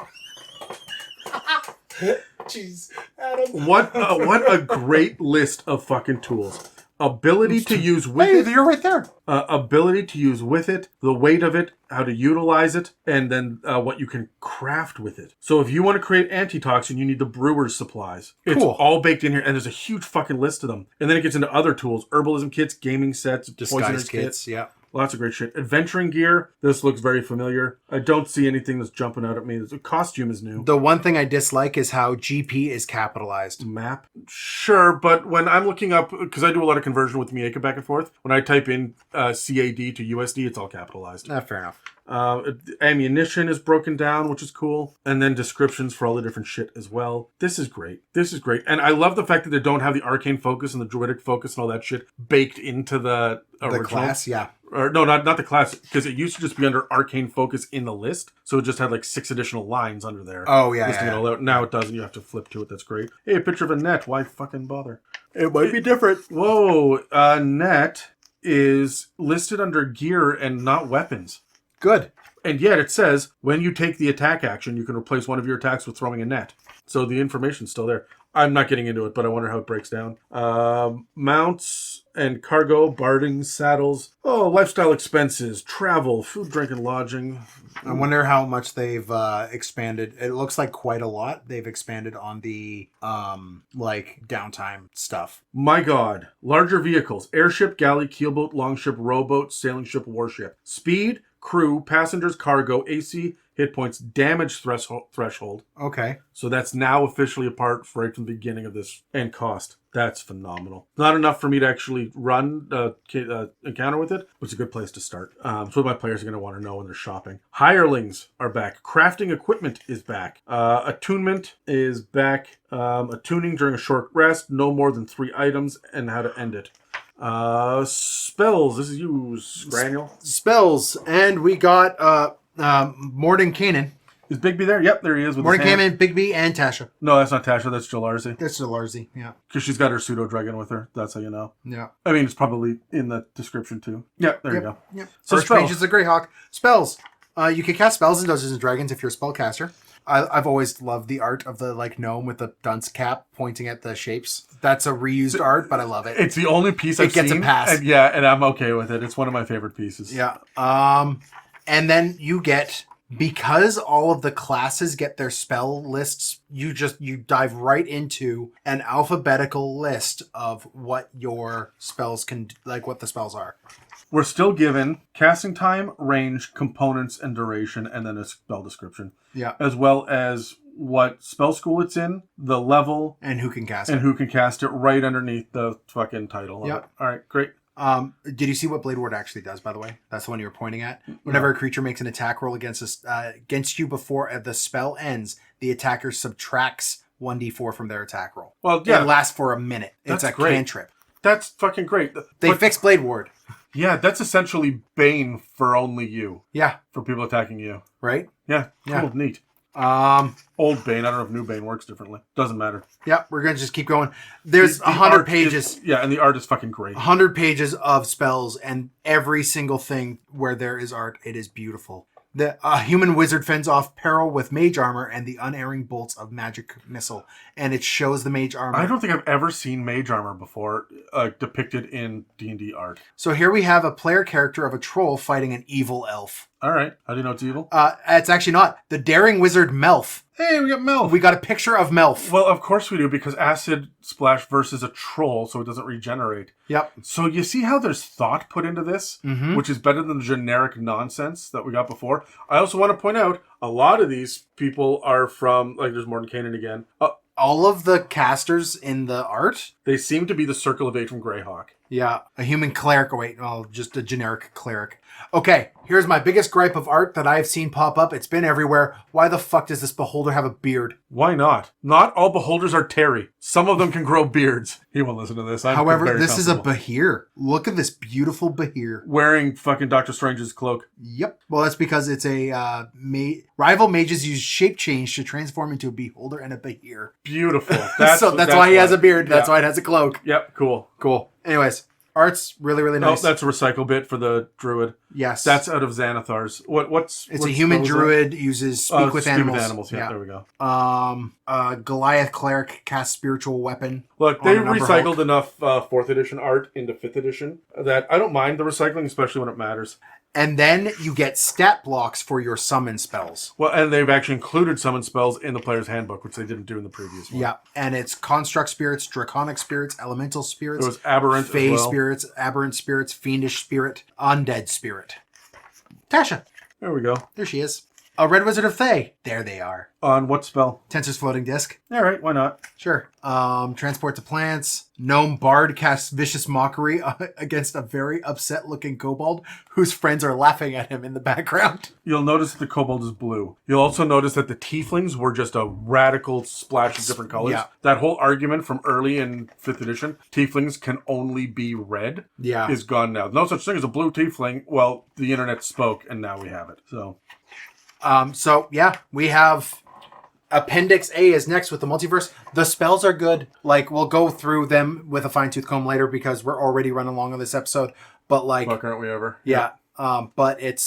Jeez, Adam. What a great list of fucking tools. Ability to use with it. You're right there. Ability to use with it, the weight of it, how to utilize it, and then what you can craft with it. So if you want to create antitoxin, you need the brewer's supplies. It's Cool. all baked in here, and there's a huge fucking list of them. And then it gets into other tools, herbalism kits, gaming sets, poisoners Disguise kits, yeah. Lots of great shit. Adventuring gear. This looks very familiar. I don't see anything that's jumping out at me. The costume is new. The one thing I dislike is how GP is capitalized. Map? Sure, but when I'm looking up, because I do a lot of conversion with Mieka back and forth, when I type in CAD to USD, it's all capitalized. Fair enough. Ammunition is broken down, which is cool. And then descriptions for all the different shit as well. This is great. And I love the fact that they don't have the arcane focus and the druidic focus and all that shit baked into the original. The class, yeah. Or no, not the class, because it used to just be under arcane focus in the list. So it just had like 6 additional lines under there. Oh, yeah. Listing it all out. Now it doesn't. You have to flip to it. That's great. Hey, a picture of a net. Why fucking bother? It might be different. Whoa. Net is listed under gear and not weapons. Good. And yet it says, when you take the attack action, you can replace one of your attacks with throwing a net. So the information's still there. I'm not getting into it, but I wonder how it breaks down. Mounts and cargo, barding, saddles. Oh, lifestyle expenses, travel, food, drink, and lodging. I wonder how much they've expanded. It looks like quite a lot. They've expanded on the like downtime stuff. My God. Larger vehicles. Airship, galley, keelboat, longship, rowboat, sailing ship, warship. Speed, crew, passengers, cargo, AC, hit points, damage threshold. Okay. So that's now officially a part right from the beginning of this. And cost. That's phenomenal. Not enough for me to actually run encounter with it, but it's a good place to start. It's what my players are going to want to know when they're shopping. Hirelings are back. Crafting equipment is back. Attunement is back. Attuning during a short rest. No more than 3 items and how to end it. Spells. This is you, Granule. Spells. And we got Morden Kanan. Is Bigby there? Yep, there he is. With Morden Kanan, Bigby, and Tasha. No, that's not Tasha. That's Jalarzi. That's Jalarzi, yeah. Because she's got her pseudo-dragon with her. That's how you know. Yeah. I mean, it's probably in the description, too. Yep, there you go. Yep. So Archmage is a Greyhawk. Spells. You can cast spells in Dungeons & Dragons if you're a spellcaster. I've always loved the art of the gnome with the dunce cap pointing at the shapes. That's a reused art, but I love it. It's the only piece I've seen. It gets a pass. And I'm okay with it. It's one of my favorite pieces. Yeah. And then you get... Because all of the classes get their spell lists, you dive right into an alphabetical list of what your spells can, like what the spells are. We're still given casting time, range, components, and duration, and then a spell description. Yeah. As well as what spell school it's in, the level, and who can cast it. Who can cast it right underneath the fucking title. Yep. All right, great. Did you see what Blade Ward actually does, by the way? That's the one you were pointing at. Whenever a creature makes an attack roll against you before the spell ends, the attacker subtracts 1d4 from their attack roll. Well, yeah. It lasts for a minute. It's a cantrip. That's fucking great. They fixed Blade Ward. Yeah, that's essentially Bane for only you. Yeah. For people attacking you. Right? Yeah. Cool. Yeah. Neat. Old Bane. I don't know if new Bane works differently. Doesn't matter. Yeah, we're going to just keep going. There's 100 pages. And the art is fucking great. 100 pages of spells, and every single thing where there is art, it is beautiful. The human wizard fends off peril with mage armor and the unerring bolts of magic missile. And it shows the mage armor. I don't think I've ever seen mage armor before depicted in D&D art. So here we have a player character of a troll fighting an evil elf. All right. How do you know it's evil? It's actually not. The daring wizard Melf. Hey, we got Melf. We got a picture of Melf. Well, of course we do, because acid splash versus a troll, so it doesn't regenerate. Yep. So you see how there's thought put into this, which is better than the generic nonsense that we got before. I also want to point out, a lot of these people are from, like, there's Morden Kanan again. All of the casters in the art? They seem to be the Circle of Eight from Greyhawk. Yeah, a human cleric. Just a generic cleric. Okay, here's my biggest gripe of art that I've seen pop up. It's been everywhere. Why the fuck does this beholder have a beard? Why not? Not all beholders are Terry. Some of them can grow beards. He won't listen to this. However, this is a Bahir. Look at this beautiful Bahir. Wearing fucking Doctor Strange's cloak. Yep. Well, that's because it's a... rival mages use shape change to transform into a beholder and a Bahir. Beautiful. That's why he has a beard. That's why it has a cloak. Yep, cool. Anyways, art's really, really nice. Oh, that's a recycle bit for the druid. Yes. That's out of Xanathar's. It's a human druid, uses speak with animals. With animals, yeah, there we go. Goliath cleric casts spiritual weapon. Look, they recycled enough 4th edition art into 5th edition that I don't mind the recycling, especially when it matters. And then you get stat blocks for your summon spells. Well, and they've actually included summon spells in the player's handbook, which they didn't do in the previous one. Yeah, and it's construct spirits, draconic spirits, elemental spirits. It was aberrant fey as well. Spirits, aberrant spirits, fiendish spirit, undead spirit. Tasha. There we go. There she is. A Red Wizard of Thay. There they are. On what spell? Tensor's Floating Disc. All right, why not? Sure. Transport to Plants. Gnome Bard casts Vicious Mockery against a very upset-looking kobold whose friends are laughing at him in the background. You'll notice that the kobold is blue. You'll also notice that the tieflings were just a radical splash of different colors. Yeah. That whole argument from early in 5th edition, tieflings can only be red, is gone now. No such thing as a blue tiefling. Well, the internet spoke, and now we have it. So, we have... Appendix A is next with the multiverse. The spells are good. Like, we'll go through them with a fine-tooth comb later because we're already running long on this episode. But, like... Fuck, aren't we ever? Yeah. But it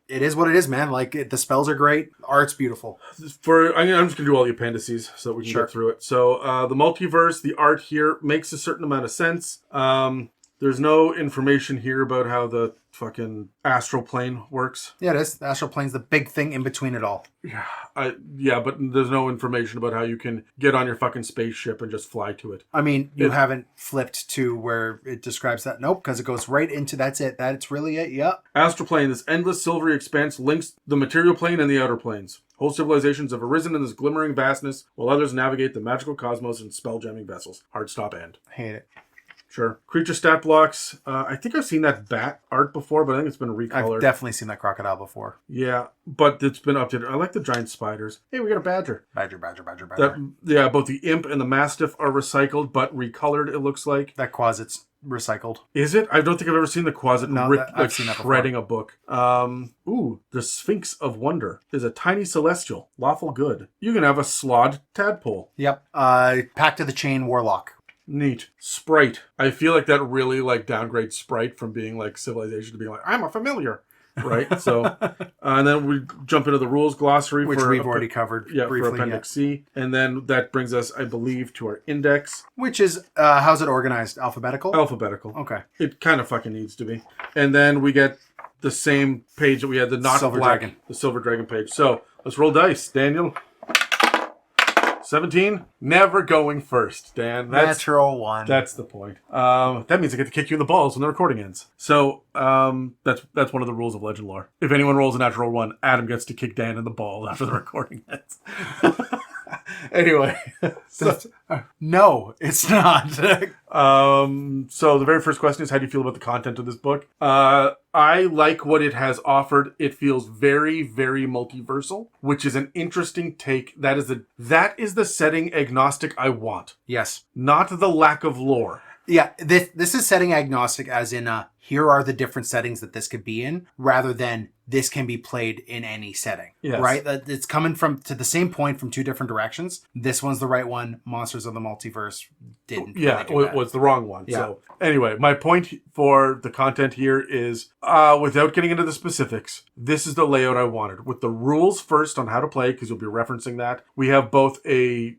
is what it is, man. Like, the spells are great. Art's beautiful. I'm just going to do all the appendices so that we can get through it. So, the multiverse, the art here makes a certain amount of sense. There's no information here about how the fucking astral plane works. Yeah, it is. The astral plane's the big thing in between it all. Yeah, but there's no information about how you can get on your fucking spaceship and just fly to it. I mean, you haven't flipped to where it describes that. Nope, because it goes right into that's it. That's really it. Yep. Astral plane, this endless silvery expanse links the material plane and the outer planes. Whole civilizations have arisen in this glimmering vastness, while others navigate the magical cosmos in spell-jamming vessels. Hard stop end. Hate it. Sure. Creature stat blocks. I think I've seen that bat art before, but I think it's been recolored. I've definitely seen that crocodile before. Yeah, but it's been updated. I like the giant spiders. Hey, we got a badger. Badger. Both the imp and the mastiff are recycled, but recolored, it looks like. That quasit's recycled. Is it? I don't think I've ever seen the quasit I've seen that shredding a book. The Sphinx of Wonder is a tiny celestial. Lawful good. You can have a slod tadpole. Yep. Pact of the Chain Warlock. Neat. Sprite. I feel like that really downgrades Sprite from being like civilization to being like, I'm a familiar. Right? So, and then we jump into the rules glossary. Which we've already covered briefly. For Appendix C. And then that brings us, I believe, to our index. Which is, how's it organized? Alphabetical? Alphabetical. Okay. It kind of fucking needs to be. And then we get the same page that we had, the not Silver black, Dragon. The Silver Dragon page. So, let's roll dice. Daniel. 17, never going first, Dan. Natural 1. That's the point. That means I get to kick you in the balls when the recording ends. So that's one of the rules of Legend lore. If anyone rolls a natural 1, Adam gets to kick Dan in the ball after the recording ends. Anyway. No, it's not. So the very first question is, how do you feel about the content of this book? I like what it has offered. It feels very, very multiversal, which is an interesting take. That is the setting agnostic I want. Yes. Not the lack of lore. Yeah, this is setting agnostic as in here are the different settings that this could be in, rather than this can be played in any setting. Yes. Right? It's coming to the same point from two different directions. This one's the right one. Monsters of the Multiverse didn't. Yeah, really it was the wrong one. Yeah. So anyway, my point for the content here is, without getting into the specifics, this is the layout I wanted. With the rules first on how to play, because you'll be referencing that. We have both a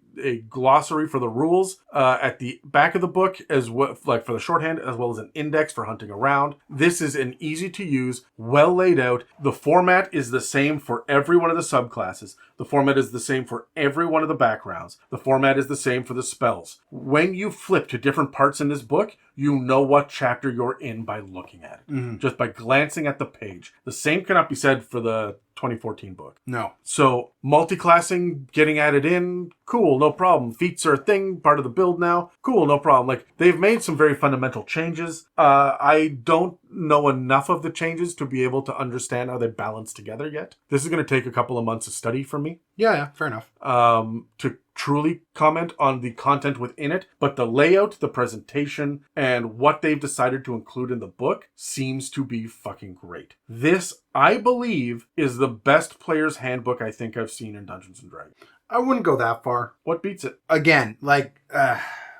glossary for the rules at the back of the book, as well, like for the shorthand, as well as an index for hunting around. This is an easy to use, well laid out. The format is the same for every one of the subclasses. The format is the same for every one of the backgrounds. The format is the same for the spells. When you flip to different parts in this book, you know what chapter you're in by looking at it. Just by glancing at the page. The same cannot be said for the 2014 book. No. So, multi-classing, getting added in, cool, no problem. Feats are a thing, part of the build now, cool, no problem. Like, they've made some very fundamental changes. I don't know enough of the changes to be able to understand how they balance together yet. This is going to take a couple of months of study for me. Yeah, fair enough. To truly comment on the content within it, but the layout, the presentation, and what they've decided to include in the book seems to be fucking great. This, I believe, is the best player's handbook I think I've seen in Dungeons & Dragons. I wouldn't go that far. What beats it? Again,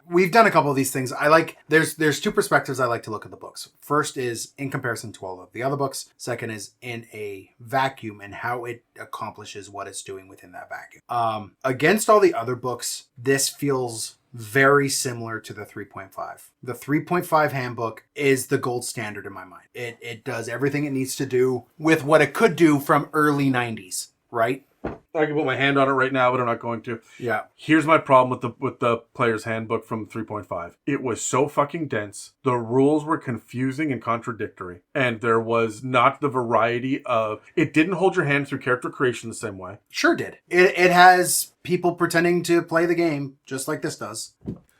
we've done a couple of these things. There's two perspectives I like to look at the books. First is in comparison to all of the other books. Second is in a vacuum and how it accomplishes what it's doing within that vacuum. Against all the other books, this feels very similar to the 3.5. The 3.5 handbook is the gold standard in my mind. It does everything it needs to do with what it could do from early 90s, right? I can put my hand on it right now, but I'm not going to. Yeah. Here's my problem with the player's handbook from 3.5. It was so fucking dense. The rules were confusing and contradictory. And there was not the variety of... It didn't hold your hand through character creation the same way. Sure did. It has people pretending to play the game, just like this does.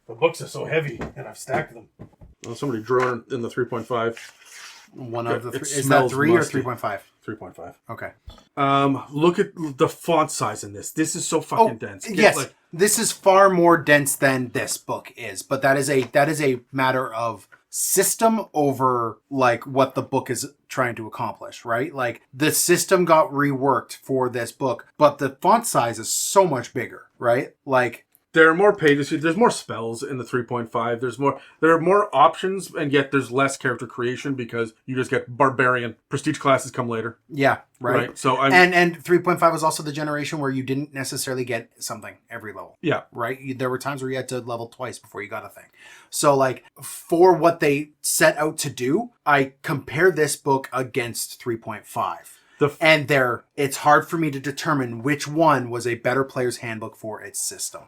The books are so heavy, and I've stacked them. Well, somebody drew in the 3.5. One of the It three. Is that 3 musty. or 3.5? 3.5. Okay. Look at the font size in this. This is so fucking dense. Yes. This is far more dense than this book is, but that is a matter of system over like what the book is trying to accomplish, right? Like the system got reworked for this book, but the font size is so much bigger, right? Like there are more pages. There's more spells in the 3.5. There are more options, and yet there's less character creation because you just get barbarian. Prestige classes come later. Yeah, right. So and 3.5 was also the generation where you didn't necessarily get something every level. Yeah. Right? There were times where you had to level twice before you got a thing. So like for what they set out to do, I compare this book against 3.5. And it's hard for me to determine which one was a better player's handbook for its system.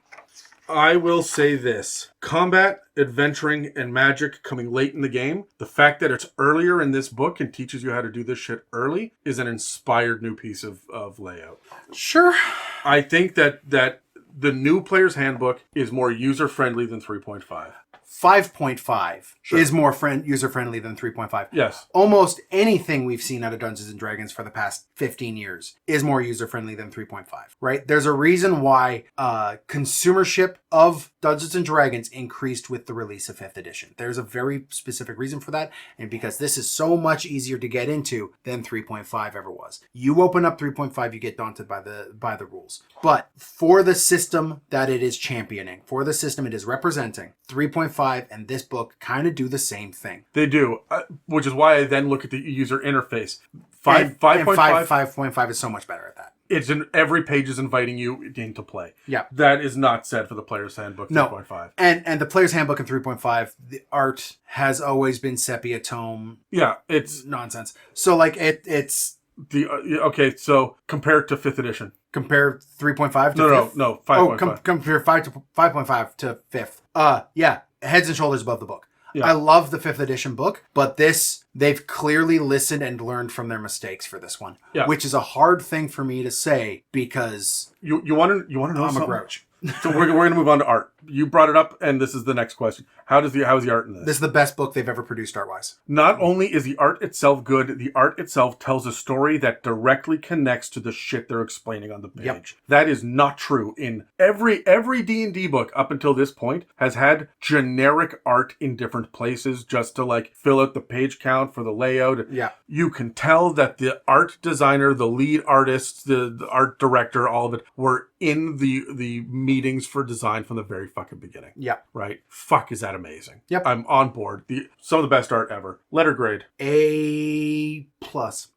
I will say this. Combat, adventuring, and magic coming late in the game. The fact that it's earlier in this book and teaches you how to do this shit early is an inspired new piece of layout. Sure. I think that the new player's handbook is more user-friendly than 3.5. 5.5 Sure. is more user-friendly than 3.5. Yes. Almost anything we've seen out of Dungeons & Dragons for the past 15 years is more user-friendly than 3.5, right? There's a reason why consumership of Dungeons & Dragons increased with the release of 5th edition. There's a very specific reason for that, and because this is so much easier to get into than 3.5 ever was. You open up 3.5, you get daunted by the rules. But for the system that it is championing, for the system it is representing, 3.5 and this book kind of do the same thing. They do, which is why I then look at the user interface. 5.5 is so much better at that. It's in every page is inviting you into play. Yeah. That is not said for the player's handbook 3.5. No. And the player's handbook in 3.5, the art has always been sepia tone. Yeah, it's nonsense. So like it's okay, so compare it to 5th edition. Compare 3.5 to 5th? No, 5.5. Oh, compare 5.5 to 5th. Yeah, heads and shoulders above the book. Yeah. I love the 5th edition book, but they've clearly listened and learned from their mistakes for this one. Yeah. Which is a hard thing for me to say because you want to know I'm something? a grouch. So we're going to move on to art. You brought it up, and this is the next question. How is the art in this? This is the best book they've ever produced art-wise. Not only is the art itself good, the art itself tells a story that directly connects to the shit they're explaining on the page. Yep. That is not true in every D&D book up until this point has had generic art in different places just to like fill out the page count for the layout. Yeah. You can tell that the art designer, the lead artist, the art director, all of it were in the meetings for design from the very fucking beginning. Yeah. Right? Fuck, is that amazing. Yep. I'm on board. Some of the best art ever. Letter grade. A+.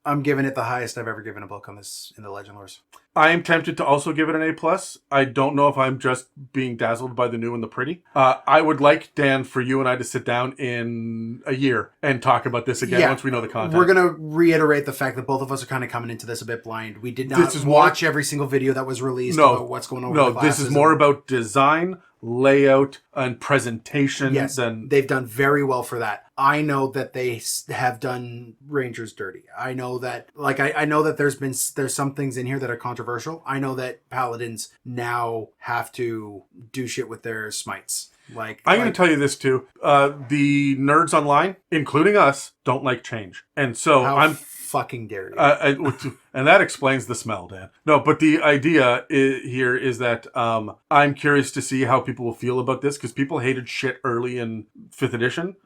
I'm giving it the highest I've ever given a book on this in the Legend Lores. I am tempted to also give it an A+. I don't know if I'm just being dazzled by the new and the pretty. I would like, Dan, for you and I to sit down in a year and talk about this again once we know the content. We're going to reiterate the fact that both of us are kind of coming into this a bit blind. We did not watch every single video that was released about what's going on with the classes. This is more about design, layout, and presentation. Yes, they've done very well for that. I know that they have done Rangers dirty. I know that, I know that there's some things in here that are controversial. I know that Paladins now have to do shit with their smites. I'm going to tell you this too. The nerds online, including us, don't like change, and so I'm fucking dare you. And that explains the smell, Dan. No, but the idea here is that I'm curious to see how people will feel about this, because people hated shit early in 5th edition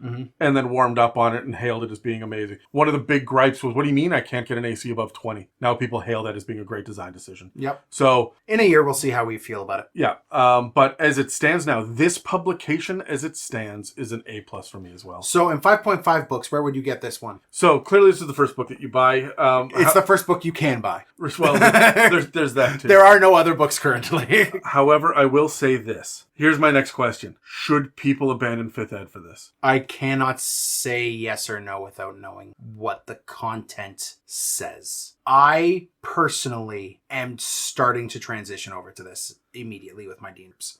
and then warmed up on it and hailed it as being amazing. One of the big gripes was, what do you mean I can't get an AC above 20? Now people hail that as being a great design decision. Yep. So in a year, we'll see how we feel about it. Yeah. But as it stands now, this publication as it stands is an A+ for me as well. So in 5.5 books, where would you get this one? So clearly this is the first book that you buy. It's the first book you can buy. Well, there's that too. There are no other books currently. However, I will say this. Here's my next question. Should people abandon 5th ed for this? I cannot say yes or no without knowing what the content says. I personally am starting to transition over to this immediately with my teams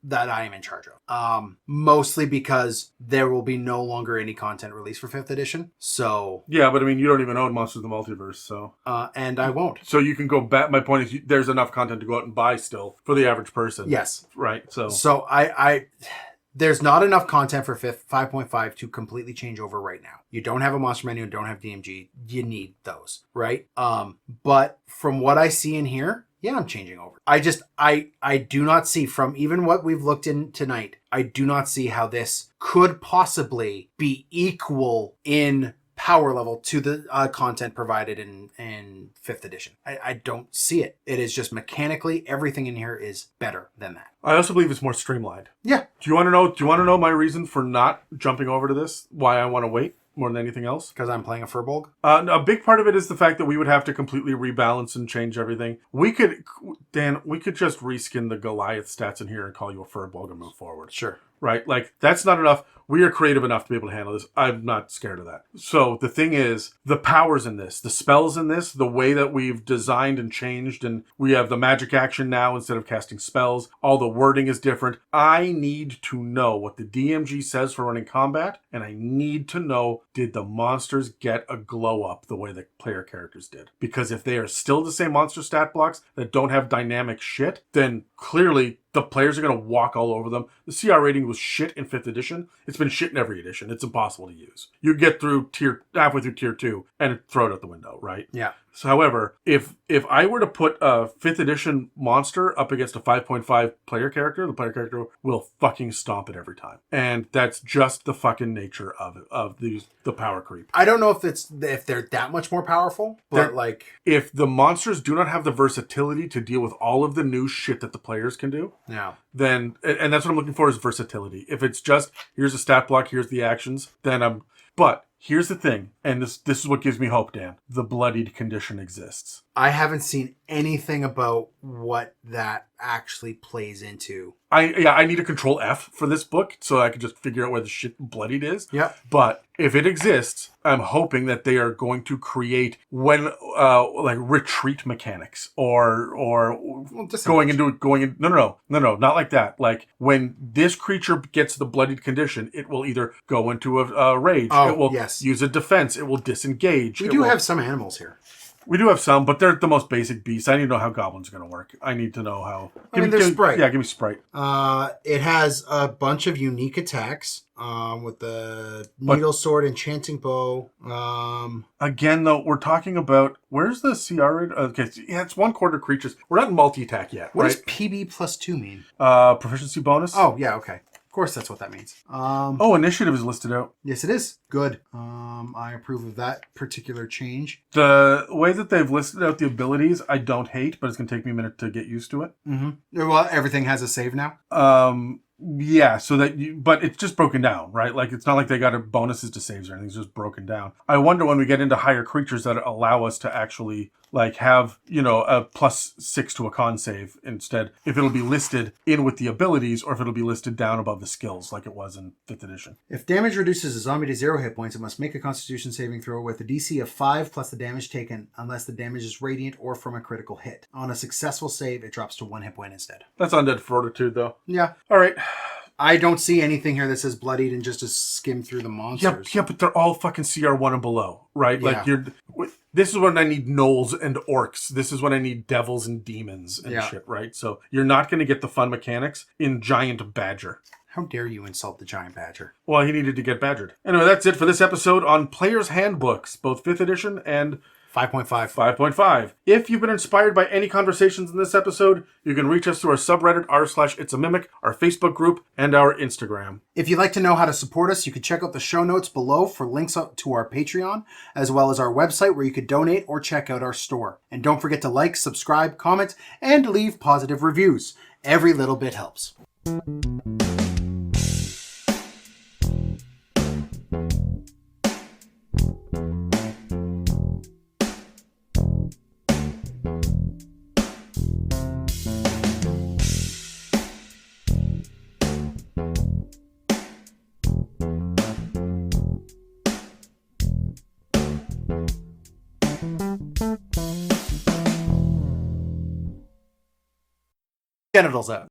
that I am in charge of. Mostly because there will be no longer any content released for 5th edition. So Yeah, but I mean, you don't even own Monsters of the Multiverse, so... and I won't. So you can go back... My point is, there's enough content to go out and buy still for the average person. Yes. Right, so... So I there's not enough content for 5.5 to completely change over right now. You don't have a monster manual, don't have DMG. You need those, right? But from what I see in here, yeah, I'm changing over. I do not see, from even what we've looked in tonight, I do not see how this could possibly be equal in power level to the content provided in 5th edition. I don't see it. It is just mechanically, everything in here is better than that. I also believe it's more streamlined. Yeah. Do you want to know my reason for not jumping over to this? Why I want to wait more than anything else? Because I'm playing a Furbolg? A big part of it is the fact that we would have to completely rebalance and change everything. We could just reskin the Goliath stats in here and call you a Furbolg and move forward. Sure. Right? Like, that's not enough. We are creative enough to be able to handle this. I'm not scared of that. So the thing is, the powers in this, the spells in this, the way that we've designed and changed, and we have the magic action now instead of casting spells, all the wording is different. I need to know what the DMG says for running combat, and I need to know, did the monsters get a glow up the way the player characters did? Because if they are still the same monster stat blocks that don't have dynamic shit, then clearly the players are going to walk all over them. The CR rating was shit in 5th edition. It's been shit in every edition. It's impossible to use. You get through halfway through tier 2 and throw it out the window, right? Yeah. So, however, if I were to put a 5th edition monster up against a 5.5 player character, the player character will fucking stomp it every time. And that's just the fucking nature of it, of the power creep. I don't know if they're that much more powerful, but if the monsters do not have the versatility to deal with all of the new shit that the players can do, yeah, then, and that's what I'm looking for, is versatility. If it's just, here's a stat block, here's the actions, then but here's the thing, and this is what gives me hope, Dan. The bloodied condition exists. I haven't seen anything about what that actually plays into. I need a control F for this book so I can just figure out where the shit bloodied is. Yeah. But if it exists, I'm hoping that they are going to create retreat mechanics or no, not like that. Like, when this creature gets the bloodied condition, it will either go into a rage, it will use a defense, it will disengage. We do have some animals here. We do have some, but they're the most basic beasts. I need to know how goblins are going to work. I need to know how... They're Sprite. Yeah, give me Sprite. It has a bunch of unique attacks with the needle sword, enchanting bow. Again, though, we're talking about... Where's the CR rate? Okay, yeah, it's 1/4 creatures. We're not in multi-attack yet, What right? does PB +2 mean? Proficiency bonus? Oh, yeah, okay. Of course that's what that means. Initiative is listed out. Yes, it is. Good. I approve of that particular change. The way that they've listed out the abilities, I don't hate, but it's going to take me a minute to get used to it. Mm-hmm. Well, everything has a save now. Yeah, so that but it's just broken down, right? Like, it's not like they got bonuses to saves or anything. It's just broken down. I wonder when we get into higher creatures that allow us to actually have, a +6 to a con save instead, if it'll be listed in with the abilities or if it'll be listed down above the skills like it was in 5th edition. If damage reduces a zombie to 0 hit points, it must make a constitution saving throw with a DC of 5 plus the damage taken, unless the damage is radiant or from a critical hit. On a successful save, it drops to 1 hit point instead. That's undead fortitude, though. Yeah. All right. I don't see anything here that says bloodied and just to skim through the monsters. Yeah, but they're all fucking CR1 and below, right? Yeah. Like, this is when I need gnolls and orcs. This is when I need devils and demons and shit, right? So you're not going to get the fun mechanics in Giant Badger. How dare you insult the Giant Badger? Well, he needed to get badgered. Anyway, that's it for this episode on Player's Handbooks, both 5th edition and 5.5. 5.5. If you've been inspired by any conversations in this episode, you can reach us through our subreddit, r/itsAmimic, our Facebook group, and our Instagram. If you'd like to know how to support us, you can check out the show notes below for links up to our Patreon, as well as our website where you could donate or check out our store. And don't forget to like, subscribe, comment, and leave positive reviews. Every little bit helps. genitals out.